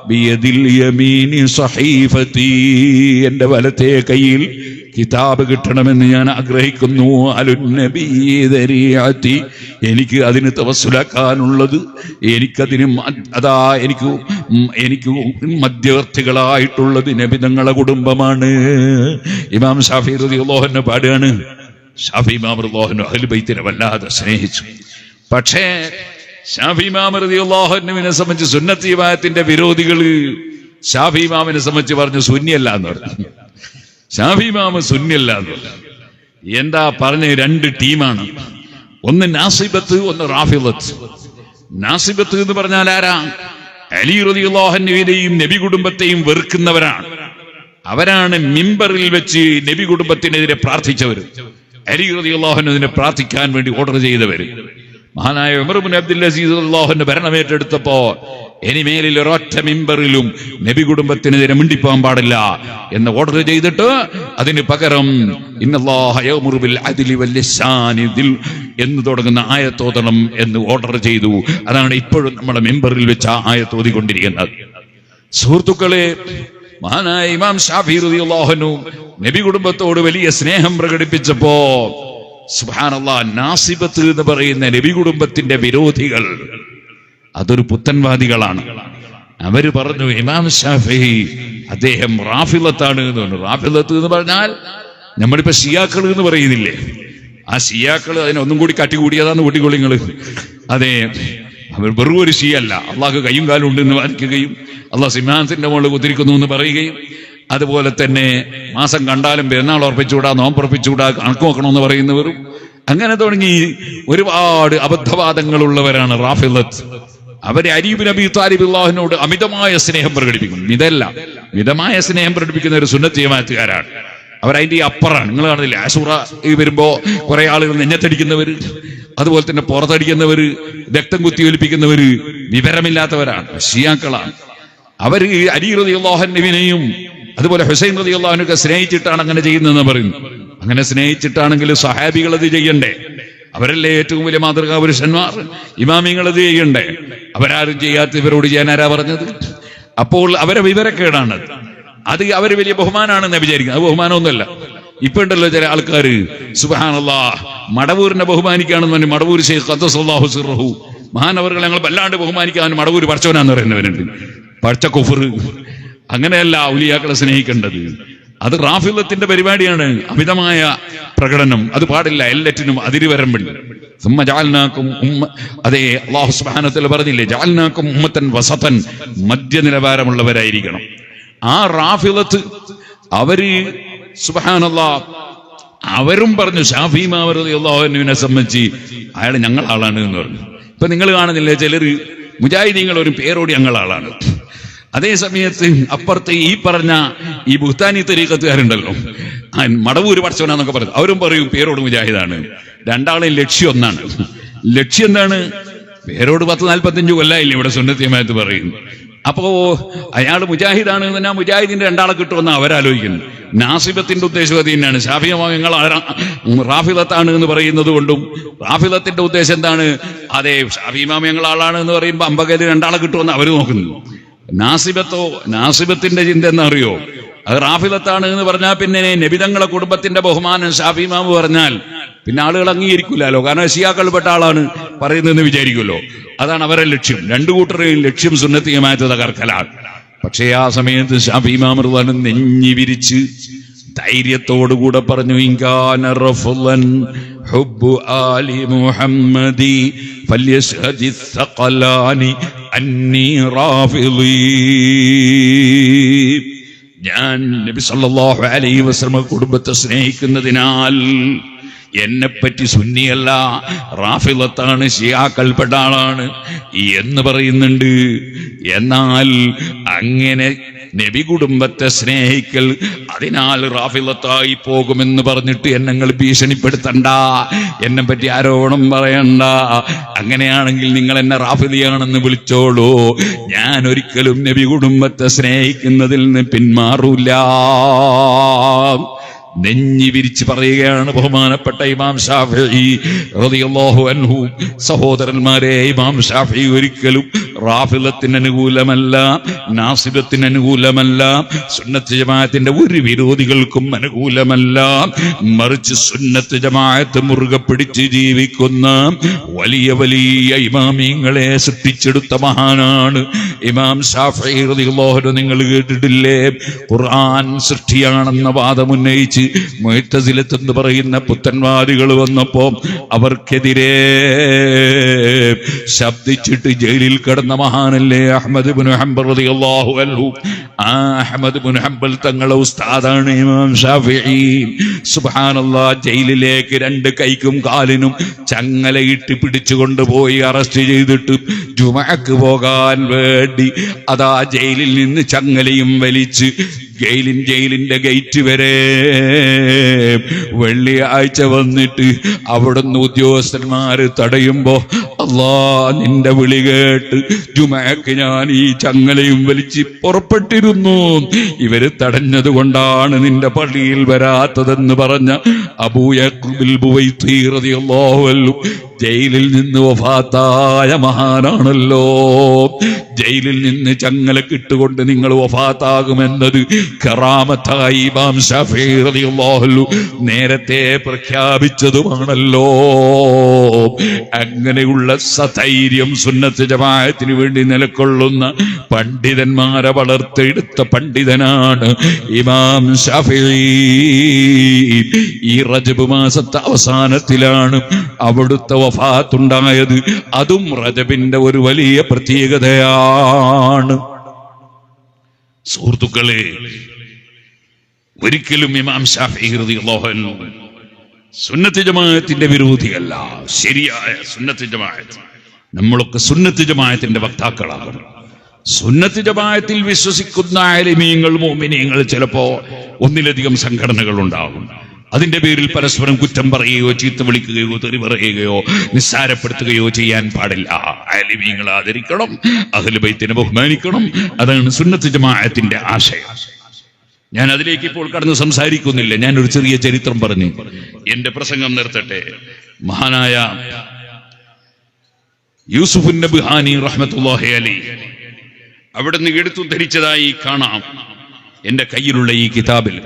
Speaker 1: ബിയദിൽ യമീനി സഹീഫതി. എൻ്റെ വലത്തെ കയ്യിൽ കിതാബ് കിട്ടണമെന്ന് ഞാൻ ആഗ്രഹിക്കുന്നു. അലുന്നബി ദരിഅതി, എനിക്ക് അതിന് തവസ്സുലാക്കാനുള്ളത്, എനിക്കതിന് എനിക്ക് മധ്യവർത്തികളായിട്ടുള്ളത് നബിതങ്ങളെ കുടുംബമാണ്. ഇമാം ശാഫി റളിയല്ലാഹു അൻഹു പാടുകയാണ്, ശാഫി ഇമാം റളിയല്ലാഹു അൻഹു അഹ്ലു ബൈത്തിനെ വല്ലാതെ സ്നേഹിച്ചു. പക്ഷേ ശാഫി ഇമാം റളിയല്ലാഹു അൻഹുവിനെ സംബന്ധിച്ച് സുന്നത്ത് ജമാഅത്തിന്റെ വിരോധികൾ ശാഫി ഇമാമിനെ സംബന്ധിച്ച് പറഞ്ഞു സുന്നിയല്ല എന്ന് പറഞ്ഞു. ശാഫി ഇമാം സുന്നിയല്ല എന്ന് പറഞ്ഞു. എന്താ പറഞ്ഞ? രണ്ട് ടീമാണ്, ഒന്ന് നാസിബത്ത്, ഒന്ന് റാഫിളത്ത്. നാസിബത്ത് എന്ന് പറഞ്ഞാൽ ആരാ? അലി റളിയല്ലാഹു അൻഹുവിനെയും നബി കുടുംബത്തെയും വെറുക്കുന്നവരാണ്. അവരാണ് മിമ്പറിൽ വെച്ച് നബി കുടുംബത്തിനെതിരെ പ്രാർത്ഥിച്ചവർ. അലി റളിയല്ലാഹു അൻഹുവിനെ പ്രാർത്ഥിക്കാൻ വേണ്ടി ഓർഡർ ചെയ്തവർ. മഹാനായ ഉമർ ഇബ്നു അബ്ദുൽ അസീസ് റളിയല്ലാഹു അൻഹു ഭരണമേറ്റെടുത്തപ്പോ ഇനിമേലിൽ ഒരൊറ്റ മിമ്പറിലും നബി കുടുംബത്തിനെതിരെ മിണ്ടിപ്പോകാൻ പാടില്ല എന്ന് ഓർഡർ ചെയ്തിട്ട് അതിന് പകരം ഇന്നല്ലാഹ യഅ്മുറു ബിൽ അദ്ലി വൽ ഇഹ്സാനി എന്ന് തുടങ്ങുന്ന ആയത്തോതണം എന്ന് ഓർഡർ ചെയ്തു. അതാണ് ഇപ്പോഴും നമ്മുടെ മിമ്പറിൽ വെച്ച് ആ ആയത്ത് ഓതിക്കൊണ്ടിരിക്കുന്നത്. സുഹൃത്തുക്കളെ, മഹാനായ ഇമാം ശാഫി റളിയല്ലാഹു അൻഹു നബി കുടുംബത്തോട് വലിയ സ്നേഹം പ്രകടിപ്പിച്ചപ്പോ സുബ്ഹാനല്ലാഹ്, നാസിബത്ത് എന്ന് പറയുന്ന നബി കുടുംബത്തിന്റെ വിരോധികൾ അതൊരു പുത്തൻവാദികളാണ്. അവര് പറഞ്ഞു ഇമാം ശാഫി അദ്ദേഹം റാഫിളത്താണ് എന്ന് പറഞ്ഞു. റാഫിളത്ത് എന്ന് പറഞ്ഞാൽ നമ്മളിപ്പോ ഷിയാക്കൾ എന്ന് പറയുന്നില്ലേ, ആ ഷിയാക്കൾ അതിനൊന്നും കൂടി കാട്ടിക്കൂടിയതാന്ന് കൂട്ടിക്കൊള്ളിങ്ങള്. അതെ, അവർ വെറും ഒരു ഷിയല്ല, അള്ളാഹ് കയ്യും കാലും ഉണ്ടെന്ന് വാദിക്കുകയും അള്ളാഹ് സിംഹാസനത്തിന്റെ മുകളിൽ കുത്തിരിക്കുന്നു എന്ന് പറയുകയും അതുപോലെ തന്നെ മാസം കണ്ടാലും പെരുന്നാൾ ഉറപ്പിച്ചുകൂടാ, നോമ്പുറപ്പിച്ചുകൂടാ, കണക്ക് നോക്കണമെന്ന് പറയുന്നവരും അങ്ങനെ തുടങ്ങി ഒരുപാട് അബദ്ധവാദങ്ങളുള്ളവരാണ് റാഫിളത്ത്. അവരെ അലി ഇബ്നു അബീ ത്വാലിബ് റളിയല്ലാഹുവിനോട് അമിതമായ സ്നേഹം പ്രകടിപ്പിക്കും. മിതമായ സ്നേഹം പ്രകടിപ്പിക്കുന്ന ഒരു സുന്നത്ത് ജമാഅത്തുകാരാണ്. അവരതിന്റെ അപ്പറാണ്. നിങ്ങൾ കാണുന്നില്ല, ആശൂറ വരുമ്പോ കുറെ ആളുകൾ നെഞ്ഞത്തടിക്കുന്നവര്, അതുപോലെ തന്നെ പുറത്തടിക്കുന്നവര്, രക്തം കുത്തിയൊലിപ്പിക്കുന്നവര് വിവരമില്ലാത്തവരാണ്, ഷിയാക്കളാണ്. അവര് അലി റളിയല്ലാഹു അൻഹുവിനെയും അതുപോലെ ഹുസൈൻ റളിയല്ലാഹു അൻഹുവിനെ സ്നേഹിച്ചിട്ടാണ് അങ്ങനെ ചെയ്യുന്നതെന്ന് പറയുന്നു. അങ്ങനെ സ്നേഹിച്ചിട്ടാണെങ്കിൽ സഹാബികൾ അത് ചെയ്യണ്ടേ? അവരല്ലേ ഏറ്റവും വലിയ മാതൃകാ പുരുഷന്മാർ. ഇമാമിങ്ങൾ അത് ചെയ്യണ്ടേ? അവരാരും ചെയ്യാത്തവരോട് ചെയ്യാൻ ആരാ പറഞ്ഞത്? അപ്പോൾ അവരെ വിവരക്കേടാണത്. അത് അവര് വലിയ ബഹുമാനാണെന്ന് വിചാരിക്കുന്നത്. അത് ബഹുമാനമൊന്നുമല്ല. ഇപ്പൊ ഉണ്ടല്ലോ ചില ആൾക്കാര് സുബ്ഹാനല്ലാഹ് മടവൂരിനെ ബഹുമാനിക്കുകയാണെന്ന് പറഞ്ഞു. മടവൂർ ശൈഖ് ഖദ്ദസല്ലാഹു സിർറഹു മഹാനവറുകളെ ഞങ്ങൾ വല്ലാണ്ട് ബഹുമാനിക്കാൻ മടവൂർ പടച്ചവനാന്ന് പറയുന്നവരുണ്ട്. പടച്ച കുഫർ. അങ്ങനെയല്ല ഔലിയാക്കളെ സ്നേഹിക്കേണ്ടത്. അത് റാഫിളത്തിന്റെ പരിപാടിയാണ്. അമിതമായ പ്രകടനം അത് പാടില്ല. എല്ലാറ്റിനും അതിരുവരമ്പുണ്ട്. അതെ, അല്ലാഹു സുബ്ഹാനഹു വ തആല പറഞ്ഞില്ലേ, ജഅൽനാകും ഉമ്മത്തൻ വസതൻ, മധ്യനിലവാരമുള്ളവരായിരിക്കണം. ആ റാഫിളത്ത് അവര് സുബ്ഹാനല്ലാഹ് അവരും പറഞ്ഞു ശാഫി ഇമാം റളിയല്ലാഹു അൻഹുവിനെ സംബന്ധിച്ച് അയാൾ ഞങ്ങളാളാണ് എന്ന് പറഞ്ഞു. ഇപ്പൊ നിങ്ങൾ കാണുന്നില്ലേ, ചിലര് മുജാഹിദീങ്ങൾ ഒരു പേരോടി ഞങ്ങളാളാണ്. അതേ സമയത്ത് അപ്പുറത്ത് ഈ പറഞ്ഞ ഈ ബുഹ്താനി തരീഖത്തുകാരുണ്ടല്ലോ, മടവൂര് പടച്ചവനാന്നൊക്കെ പറഞ്ഞു, അവരും പറയും പേരോട് മുജാഹിദാണ്. രണ്ടാളെയും ലക്ഷ്യം ഒന്നാണ്. ലക്ഷ്യം എന്താണ്? പേരോട് 10-45 കൊല്ലായില്ലേ ഇവിടെ സുന്നത്ത് ജമാഅത്ത് പറയുന്നു. അപ്പോ അയാൾ മുജാഹിദാണ് എന്ന് പറഞ്ഞാൽ മുജാഹിദിന്റെ രണ്ടാളെ കിട്ടുമെന്ന് അവരാലോചിക്കുന്നു. നാസിബത്തിന്റെ ഉദ്ദേശം അത് തന്നെയാണ്. ശാഫിയങ്ങൾ റാഫിളത്താണ് എന്ന് പറയുന്നത് കൊണ്ടും റാഫിളത്തിന്റെ ഉദ്ദേശം എന്താണ്? അതെ, ഷാഫി ഇമാമിയങ്ങൾ ആളാണ് എന്ന് പറയുമ്പോൾ അമ്പകല് രണ്ടാളെ കിട്ടുമെന്ന് അവർ നോക്കുന്നു. നാസിബത്തിന്റെ ചിന്ത എന്നറിയോ? അത് റാഫിളത്താണ് എന്ന് പറഞ്ഞാൽ പിന്നെ നബിതങ്ങളെ കുടുംബത്തിന്റെ ബഹുമാനം ഷാഫി ഇമാമ് പറഞ്ഞാൽ പിന്നെ ആളുകൾ അംഗീകരിക്കില്ലല്ലോ. കാരണം ഷിയാക്കൾപ്പെട്ട ആളാണ് പറയുന്നതെന്ന് വിചാരിക്കുമല്ലോ. അതാണ് അവരുടെ ലക്ഷ്യം. രണ്ടു കൂട്ടരെയും ലക്ഷ്യം സുന്നത്ത് ജമാഅത്ത് തകർക്കലാണ്. പക്ഷേ ആ സമയത്ത് ഷാഫി ഇമാം റളിയല്ലാഹു നെഞ്ഞി വിരിച്ച് ധൈര്യത്തോടുകൂടെ പറഞ്ഞു, ഇൻകാന റഫ്ളൻ ഹുബ്ബു ആലി മുഹമ്മദി ഫല്യശ്ഹദി ثقلാനി അന്നി റാഫിളി. ഞാൻ നബി സല്ലല്ലാഹു അലൈഹി വസല്ലം കുടുംബത്തെ സ്നേഹിക്കുന്നതിനാൽ എന്നെപ്പറ്റി സുന്നിയല്ല, റാഫിളത്താണ്, ഷിയാക്കൾപ്പെട്ട ആളാണ് എന്ന് പറയുന്നുണ്ട്. എന്നാൽ അങ്ങനെ നബി കുടുംബത്തെ സ്നേഹിക്കൽ അതിനാൽ റാഫിളത്തായി പോകുമെന്ന് പറഞ്ഞിട്ട് എന്നെ ഭീഷണിപ്പെടുത്തണ്ട, എന്നെ പറ്റി ആരോപണം പറയണ്ട. അങ്ങനെയാണെങ്കിൽ നിങ്ങൾ എന്നെ റാഫിളിയാണെന്ന് വിളിച്ചോളൂ. ഞാൻ ഒരിക്കലും നബി കുടുംബത്തെ സ്നേഹിക്കുന്നതിൽ നിന്ന് പിന്മാറൂല. നെഞ്ഞി വിരിച്ച് പറയുകയാണ് ബഹുമാനപ്പെട്ട ഇമാം ശാഫിഈ റളിയല്ലാഹു അൻഹു. സഹോദരന്മാരെ, ഇമാം ശാഫിഈ ഒരിക്കലും റാഫിളത്തിന് അനുകൂലമല്ല, നാസിബത്തിന് അനുകൂലമല്ല, സുന്നത്ത് ജമാഅത്തിന്റെ ഒരു വിരോധികൾക്കും അനുകൂലമല്ല. മറിച്ച് സുന്നത്ത് ജമാഅത്ത് മുറുകെ പിടിച്ച് ജീവിക്കുന്ന വലിയ വലിയ ഇമാമിങ്ങളെ സൃഷ്ടിച്ചെടുത്ത മഹാനാണ് ഇമാം ശാഫിഈ റളിയല്ലാഹു അൻഹു. നിങ്ങൾ കേട്ടിട്ടില്ലേ, ഖുർആൻ സൃഷ്ടിയാണെന്ന വാദമുന്നയിച്ച് മുഅ്തസിലത്ത് എന്ന് പറയുന്ന പുത്തൻവാദികൾ വന്നപ്പോ അവർക്കെതിരെ ശബ്ദിച്ചിട്ട് ജയിലിൽ കിടന്ന മഹാനല്ലേ അഹ്മദ് ഇബ്നു ഹംബൽ റളിയല്ലാഹു അൻഹു. ആ അഹ്മദ് ഇബ്നു ഹംബൽ തങ്ങളുടെ ഉസ്താദാണ് ഇമാം ശാഫിഈ. സുബ്ഹാനല്ലാഹ്, ജയിലിലേക്ക് രണ്ട് കൈക്കും കാലിനും ചങ്ങലയിട്ട് പിടിച്ചുകൊണ്ടുപോയി അറസ്റ്റ് ചെയ്തിട്ട് ജുമഅക്ക് പോകാൻ വേണ്ടി അതാ ജയിലിൽ നിന്ന് ചങ്ങലയും വലിച്ച് ജയിലിന്റെ ഗേറ്റ് വരെ വെള്ളിയാഴ്ച വന്നിട്ട് അവിടുന്ന് ഉദ്യോഗസ്ഥന്മാര് തടയുമ്പോ, അല്ലാ നിന്റെ വിളി കേട്ട് ജുമഅക്ക് ഞാൻ ഈ ചങ്ങലയും വലിച്ച് പുറപ്പെട്ടിരുന്നു, ഇവര് തടഞ്ഞത് കൊണ്ടാണ് നിന്റെ പള്ളിയിൽ വരാത്തതെന്ന് പറഞ്ഞ അബൂ യഖ്ബിൽ ബുവൈത്തി റളിയല്ലാഹു അൻഹു ജയിലിൽ നിന്ന് വഫാത്തായ മഹാനാണല്ലോ. ജയിലിൽ നിന്ന് ചങ്ങലക്കിട്ടുകൊണ്ട് നിങ്ങൾ വഫാത്താകുമെന്നത് കറാമത്തായി ഇമാം ശാഫിഈ റളിയല്ലാഹു അൻഹു നേരത്തെ പ്രഖ്യാപിച്ചതുമാണല്ലോ. അങ്ങനെയുള്ള സധൈര്യം സുന്നത്ത് ജമാഅത്തിന് വേണ്ടി നിലകൊള്ളുന്ന പണ്ഡിതന്മാരെ വളർത്തെടുത്ത പണ്ഡിതനാണ് ഇമാം ശാഫിഈ. ഈ റജബ് മാസത്തെ അവസാനത്തിലാണ് അവിടുത്തെ വഫാത്തുണ്ടായത്. അതും റജബിന്റെ ഒരു വലിയ പ്രത്യേകതയാണ്. സുഹൃത്തുക്കളെ, ഒരിക്കലും ഇമാം ശാഫിഈ റളിയല്ലാഹു അൻഹു സുന്നത്ത് ജമാഅത്തിന്റെ വിരോധിയല്ല. ശരിയായ സുന്നത്ത് ജമാഅത്ത്, നമ്മളൊക്കെ സുന്നത്ത് ജമാഅത്തിന്റെ വക്താക്കളാകണം. സുന്നത്ത് ജമാഅത്തിൽ വിശ്വസിക്കുന്ന ആലിമീങ്ങൾ, മുഅ്മിനീങ്ങൾ ചിലപ്പോ ഒന്നിലധികം സംഘടനകൾ ഉണ്ടാകും. അതിന്റെ പേരിൽ പരസ്പരം കുറ്റം പറയുകയോ ചീത്ത വിളിക്കുകയോ തെറി പറയുകയോ നിസ്സാരപ്പെടുത്തുകയോ ചെയ്യാൻ പാടില്ല. ആലിമീങ്ങളെ ആദരിക്കണം, അഹ്ലു ബൈത്തിനെ ബഹുമാനിക്കണം. അതാണ് സുന്നത്ത് ജമാഅത്തിന്റെ ആശയം. ഞാൻ അതിലേക്ക് ഇപ്പോൾ കടന്ന് സംസാരിക്കുന്നില്ല. ഞാനൊരു ചെറിയ ചരിത്രം പറഞ്ഞു എന്റെ പ്രസംഗം നിർത്തട്ടെ. മഹാനായ യൂസുഫ് നബ്ഹാനി റഹ്മത്തുള്ളാഹി അലൈഹി അവിടുന്ന് എടുത്തുദ്ധരിച്ചതായി കാണാം എന്റെ കയ്യിലുള്ള ഈ കിതാബിൽ.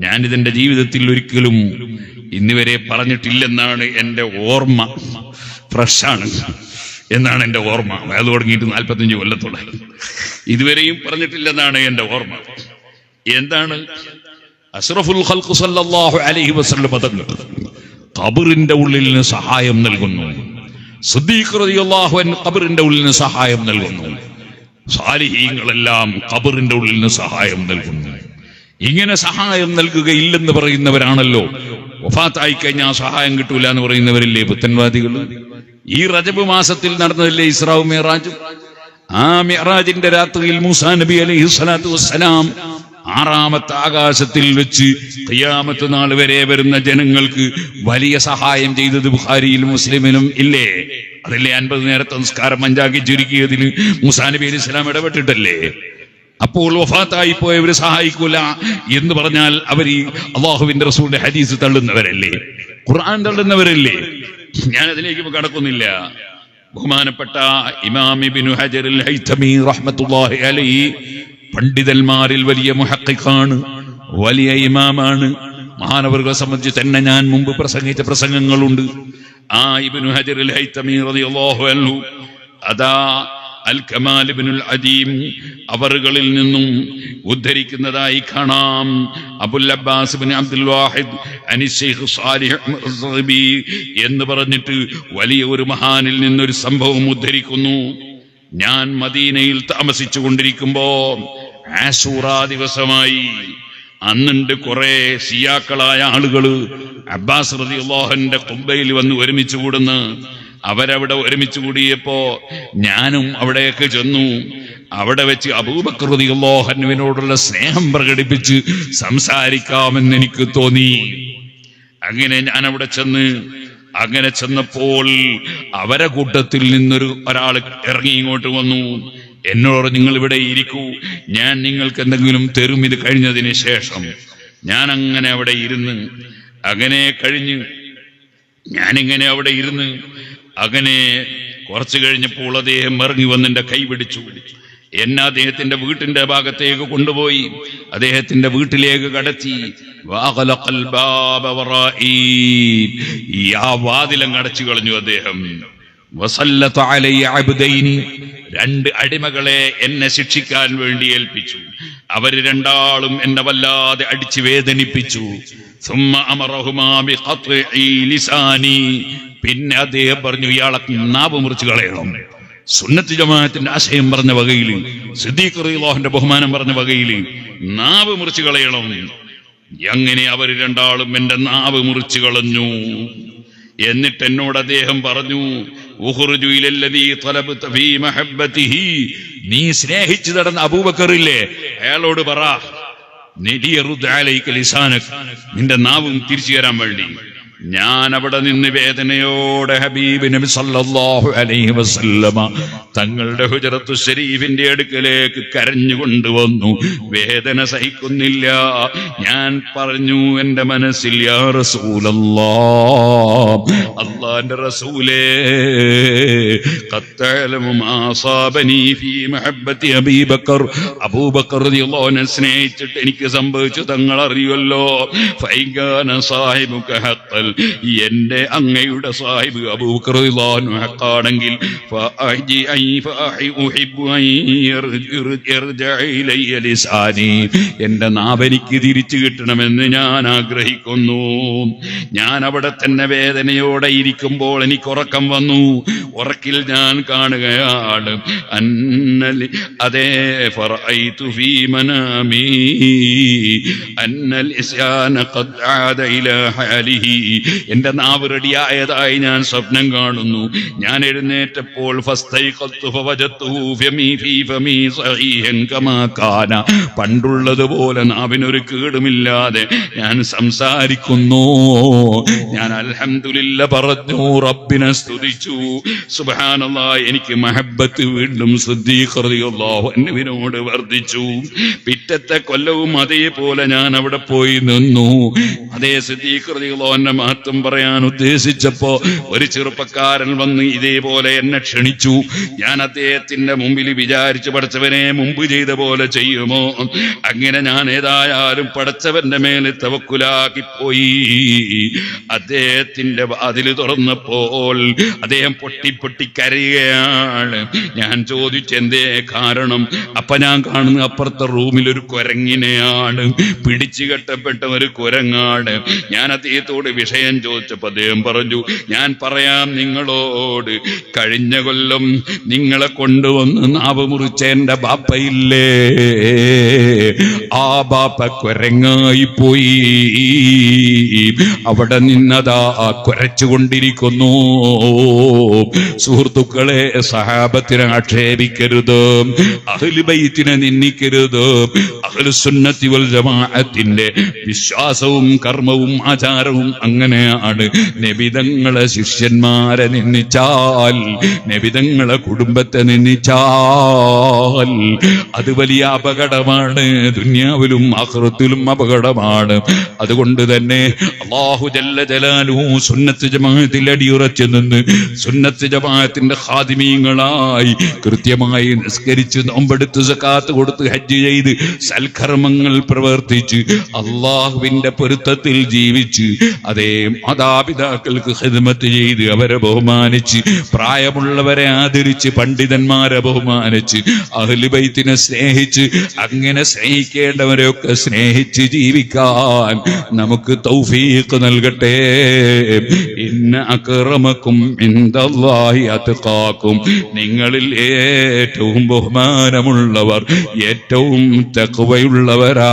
Speaker 1: ഞാനിതെന്റെ ജീവിതത്തിൽ ഒരിക്കലും ഇന്നുവരെ പറഞ്ഞിട്ടില്ലെന്നാണ് എന്റെ ഓർമ്മ. ഫ്രഷാണ് എന്നാണ് എന്റെ ഓർമ്മ. അത് തുടങ്ങിയിട്ട് 45 കൊല്ലത്തോളം ഇതുവരെയും പറഞ്ഞിട്ടില്ലെന്നാണ് എന്റെ ഓർമ്മ. എന്താണ്? അഷ്റഫുൽ ഖൽഖ് സല്ലല്ലാഹു അലൈഹി വസല്ലം തങ്ങൾ ഖബറിന്റെ ഉള്ളിൽ സഹായം നൽകുന്നു. സിദ്ദീഖ് റളിയല്ലാഹു അൻഹു ഖബറിന്റെ ഉള്ളിൽ സഹായം നൽകുന്നു. സാലിഹീങ്ങളെല്ലാം ഖബറിന്റെ ഉള്ളിൽ സഹായം നൽകുന്നു. ഇങ്ങനെ സഹായം നൽകുകയില്ലെന്ന് പറയുന്നവരാണല്ലോ വഫാത്തായി കഴിഞ്ഞാൽ സഹായം കിട്ടൂല എന്ന് പറയുന്നവരില്ലേ പുത്തൻവാദികൾ. ഈ റജബ് മാസത്തിൽ നടന്നതല്ലേ ഇസ്രാ മിഅ്റാജ്? ആ മിഅ്റാജിന്റെ രാത്രിയിൽ മൂസാ നബി അലൈഹി സ്വലാത്തു വസ്സലാം 6ാമത്തെ ആകാശത്തിൽ വെച്ച് ഖിയാമത്ത് നാൾ വരെ വരുന്ന ജനങ്ങൾക്ക് വലിയ സഹായം ചെയ്തത് ബുഖാരിയിലും മുസ്ലിമിലും ഇല്ലേ? അതല്ലേ 50 നേരത്തെ നിസ്കാരം 5ആക്കി ചുരുക്കിയതിൽ മൂസാ നബി അലൈഹി സ്വലാം ഇടപെട്ടിട്ടല്ലേ? അപ്പോൾ വഫാത്തായി പോയവര് സഹായിക്കൂല എന്ന് പറഞ്ഞാൽ അവർ അള്ളാഹുവിന്റെ റസൂലിന്റെ ഹദീസ് തള്ളുന്നവരല്ലേ, ഖുർആൻ തള്ളുന്നവരല്ലേ? ഞാൻ അതിലേക്ക് കടക്കുന്നില്ല. ബഹുമാനപ്പെട്ട ഇമാം ഇബ്നു ഹജർ അൽ ഹൈതമി റഹ്മത്തുള്ളാഹി അലൈഹി പണ്ഡിതന്മാരിൽ വലിയ മുഹഖിഖാണ്, വലിയ ഇമാമാണ്. മഹാനവറുകളെ സംബന്ധിച്ച് തന്നെ ഞാൻ മുമ്പ് പ്രസംഗിച്ച പ്രസംഗങ്ങളുണ്ട്. ആ ഇബ്നു ഹജർ അൽ ഹൈതമി റളിയല്ലാഹു അൻഹു അതാ അൽ കമാൽ ഇബ്നുൽ അദീം അവറുകളിൽ നിന്നും ഉദ്ധരിക്കുന്നതായി കാണാം. അബുൽ അബ്ബാസ് ഇബ്നു അബ്ദുൽ വാഹിദ് അനി ശൈഖ് സാലിഹ് അസ്സബി എന്ന് പറഞ്ഞിട്ട് വലിയ ഒരു മഹാനിൽ നിന്നൊരു സംഭവം ഉദ്ധരിക്കുന്നു. ഞാൻ മദീനയിൽ താമസിച്ചു കൊണ്ടിരിക്കുമ്പോ ആശൂറ ദിവസമായി. അന്നുണ്ട് കുറെ സിയാക്കളായ ആളുകള് അബ്ബാസ് റളിയല്ലാഹു അൻഹുവിന്റെ ഖുബയിൽ വന്ന് ഒരുമിച്ച് കൂടുന്നു. അവരവിടെ ഒരുമിച്ച് കൂടിയപ്പോ ഞാനും അവിടേക്ക് ചെന്നു. അവിടെ വെച്ച് അബൂബക്കർ റളിയല്ലാഹു അൻഹുവിനോടുള്ള സ്നേഹം പ്രകടിപ്പിച്ച് സംസാരിക്കാമെന്ന് എനിക്ക് തോന്നി. അങ്ങനെ ഞാൻ അവിടെ ചെന്നപ്പോൾ അവരെ കൂട്ടത്തിൽ ഒരാൾ ഇറങ്ങി ഇങ്ങോട്ട് വന്നു. എന്നോട് നിങ്ങൾ ഇവിടെ ഇരിക്കൂ, ഞാൻ നിങ്ങൾക്ക് എന്തെങ്കിലും തരും ഇത് കഴിഞ്ഞതിന് ശേഷം. ഞാൻ അങ്ങനെ അവിടെ ഇരുന്ന് ഞാനിങ്ങനെ അവിടെ ഇരുന്ന് അങ്ങനെ കുറച്ചു കഴിഞ്ഞപ്പോൾ അദ്ദേഹം ഇറങ്ങി വന്ന് എന്റെ കൈ പിടിച്ചു. എന്നെ അദ്ദേഹത്തിന്റെ വീട്ടിന്റെ ഭാഗത്തേക്ക് കൊണ്ടുപോയി അദ്ദേഹത്തിന്റെ വീട്ടിലേക്ക് കടത്തി. ആ വാതിലം അടച്ചു കളഞ്ഞു അദ്ദേഹം. വസല്ലത അലൈ അബ്ദൈനി, 2 അടിമകളെ എന്നെ ശിക്ഷിക്കാൻ വേണ്ടി ഏൽപ്പിച്ചു. അവര് രണ്ടാളും എന്നെ വല്ലാതെ അടിച്ചു വേദനിപ്പിച്ചു. സുമ്മ അമറഹുമാ ബിഖത്ഇ ലിസാനി, പിന്നെ അദ്ദേഹം പറഞ്ഞു ഇയാളെ നാവ് മുറിച്ചു കളയണം. സുന്നത്ത് ജമാഅത്തിന്റെ ആശയം പറഞ്ഞ വകയിൽ, സിദ്ദീഖ് റളിയല്ലാഹുവിന്റെ ബഹുമാനം പറഞ്ഞ വകയിൽ നാവ് മുറിച്ചു കളയണം. അങ്ങനെ അവർ രണ്ടാളും എന്റെ നാവ് മുറിച്ചു കളഞ്ഞു. എന്നിട്ട് എന്നോട് അദ്ദേഹം പറഞ്ഞു, ഉഖ്റുജു ഇലല്ലദീ തലബ്ത ഫീ മഹബ്ബതിഹി, നീ സ്നേഹിച്ചു നടന്ന അബൂബക്കറില്ലേ, അയാളോട് പറ നിദിയറുദ് അലൈക ലിസാനക്, നിന്റെ നാവും തിരിച്ചു തരാൻ വേണ്ടി. ഞാൻ അവിടെ നിന്ന് വേദനയോടെ ഹബീബ് നബി സല്ലല്ലാഹു അലൈഹി വസല്ലമ തങ്ങളുടെ ഹുജറത്തു ശരീഫിന്റെ അടുക്കലേക്ക് കരഞ്ഞുകൊണ്ടുവന്നു. വേദന സഹിക്കുന്നില്ല. ഞാൻ പറഞ്ഞു എന്റെ മനസ്സിൽ, യാ റസൂലല്ലാഹ്, അല്ലാഹുവിന്റെ റസൂലേ, ഖദ് തഅലമു മാ അസാബനി ഫീ മഹബ്ബതി അബീ ബക്കർ, അബൂബക്കർ റളിയല്ലാഹു അൻഹു സ്നേഹിച്ചിട്ട് എനിക്ക് സംഭവിച്ചു തങ്ങൾ അറിയുമല്ലോ. ഫൈകാന സാഹിബുക ഹഖൽ, എന്റെ അങ്ങയുടെ സാഹിബ് അബൂബക്കർ റളിയല്ലാഹു അൻഹു ഹഖാണെങ്കിൽ എന്റെ നാവെനിക്ക് തിരിച്ചു കിട്ടണമെന്ന് ഞാൻ ആഗ്രഹിക്കുന്നു. ഞാൻ അവിടെ തന്നെ വേദനയോടെ ഇരിക്കുമ്പോൾ എനിക്ക് ഉറക്കം വന്നു. ഉറക്കിൽ ഞാൻ കാണുകയാണ് അതേ ഫറഅയ്തു ഫീ മനാമി അന്നൽ ഇസ്യാന ഖദ് ആദ ഇലാ ഹാലിഹി, എന്റെ നാവ് റെഡിയായതായി ഞാൻ സ്വപ്നം കാണുന്നു. ഞാൻ എഴുന്നേറ്റപ്പോൾ പണ്ടുള്ളതുപോലെ നാവിനൊരു കേടുമില്ലാതെ ഞാൻ സംസാരിക്കുന്നു. ഞാൻ അൽഹംദുലില്ലാഹ് പറഞ്ഞു, റബ്ബിനെ സ്തുതിച്ചു. സുബ്ഹാനല്ലാഹ്, എനിക്ക് മഹബ്ബത്ത് വീണ്ടും സിദ്ദീഖ് റളിയല്ലാഹു അൻഹുവിനോട് വർദ്ധിച്ചു. പിറ്റത്തെ കൊല്ലവും അതേപോലെ ഞാൻ അവിടെ പോയി നിന്നു. അതേ സിദ്ദീഖ് റളിയല്ലാഹു അൻഹു മഹത്വം പറയാൻ ഉദ്ദേശിച്ചപ്പോ ഒരു ചെറുപ്പക്കാരൻ വന്ന് ഇതേപോലെ എന്നെ ക്ഷണിച്ചു. ഞാൻ അദ്ദേഹത്തിന്റെ മുമ്പിൽ വിചാരിച്ചു, പടച്ചവനെ മുമ്പ് ചെയ്ത പോലെ ചെയ്യുമോ? അങ്ങനെ ഞാൻ ഏതായാലും പടച്ചവന്റെ മേലെ തവക്കുലാക്കി പോയി. അദ്ദേഹത്തിന്റെ വാതിൽ തുറന്നപ്പോൾ അദ്ദേഹം പൊട്ടി കരയുകയാണ്. ഞാൻ ചോദിച്ചു എന്തേ കാരണം? അപ്പൊ ഞാൻ കാണുന്ന അപ്പുറത്തെ റൂമിൽ ഒരു കുരങ്ങിനെയാണ്, പിടിച്ചു കെട്ടപ്പെട്ട ഒരു കുരങ്ങാണ്. ഞാൻ അദ്ദേഹത്തോട് വിഷയം ചോദിച്ചപ്പോ അദ്ദേഹം പറഞ്ഞു, ഞാൻ പറയാം നിങ്ങളോട്, കഴിഞ്ഞ കൊല്ലം നിങ്ങളെ കൊണ്ടുവന്ന് നാവ് മുറിച്ച എന്റെ ബാപ്പയില്ലേ, ആ ബാപ്പ കുരങ്ങായി പോയി. അവിടെ നിന്നതാ കുരച്ചുകൊണ്ടിരിക്കുന്നു. സുഹൃത്തുക്കളെ, സഹാബത്തിനെ ആക്ഷേപിക്കരുത്, അഹ്ലു ബൈത്തിനെ നിന്ദിക്കരുത്. അഹ്ലു സുന്നത്തി വൽ ജമാഅത്തിന്റെ വിശ്വാസവും കർമ്മവും ആചാരവും അങ്ങനെയാണ്. നബിതങ്ങളെ ശിഷ്യന്മാരെ നിന്ദിച്ചാൽ, നബിതങ്ങളെ കുടുംബത്തെ നിന്ദിച്ചാൽ അത് വലിയ അപകടമാണ്. ദുനിയാവിലും ആഖിറത്തിലും അപകടമാണ്. അതുകൊണ്ട് തന്നെ അല്ലാഹു ജല്ല ജലാലുഹു സുന്നത്ത് ജമാഅത്തിൽ അടിയുറച്ചു നിന്ന് സുന്നത്ത് ജമാഅത്തിന്റെ ഖാദിമീങ്ങളായി കൃത്യമായി നിസ്കരിച്ച്, നോമ്പെടുത്ത്, സകാത്ത് കൊടുത്ത്, ഹജ്ജ് ചെയ്ത്, സൽക്കർമ്മങ്ങൾ പ്രവർത്തിച്ച്, അല്ലാഹുവിന്റെ പൊരുത്തത്തിൽ ജീവിച്ച്, അതേ മാതാപിതാക്കൾക്ക് ഖിദ്മത്ത് ചെയ്ത്, അവരെ ബഹുമാനിച്ച്, പ്രായമുള്ളവരെ ആദരിച്ച്, പണ്ഡിതന്മാരെ ബഹുമാനിച്ച്, അഹ്ലു ബൈത്തിനെ സ്നേഹിച്ച്, അങ്ങനെ സ്നേഹിക്കേണ്ടവരെയൊക്കെ സ്നേഹിച്ച് ജീവിക്കാൻ നമുക്ക് തൗഫീഖ് നൽകട്ടെ. ഇന്ന അക്രമക്കും ഇൻദല്ലാഹി അത്ഖാക്കും, നിങ്ങളിൽ ഏറ്റവും ബഹുമാനമുള്ളവർ ഏറ്റവും തഖ്വയുള്ളവരാണ്.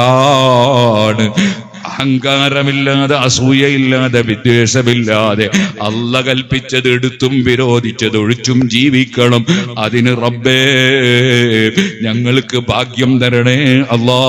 Speaker 1: അഹങ്കാരമില്ലാതെ, അസൂയയില്ലാതെ, വിദ്വേഷമില്ലാതെ അല്ല കൽപ്പിച്ചത് എടുത്തും വിരോധിച്ചത് ഒഴിച്ചും ജീവിക്കണം. അതിന് റബ്ബേ ഞങ്ങൾക്ക് ഭാഗ്യം തരണേ അല്ലാ.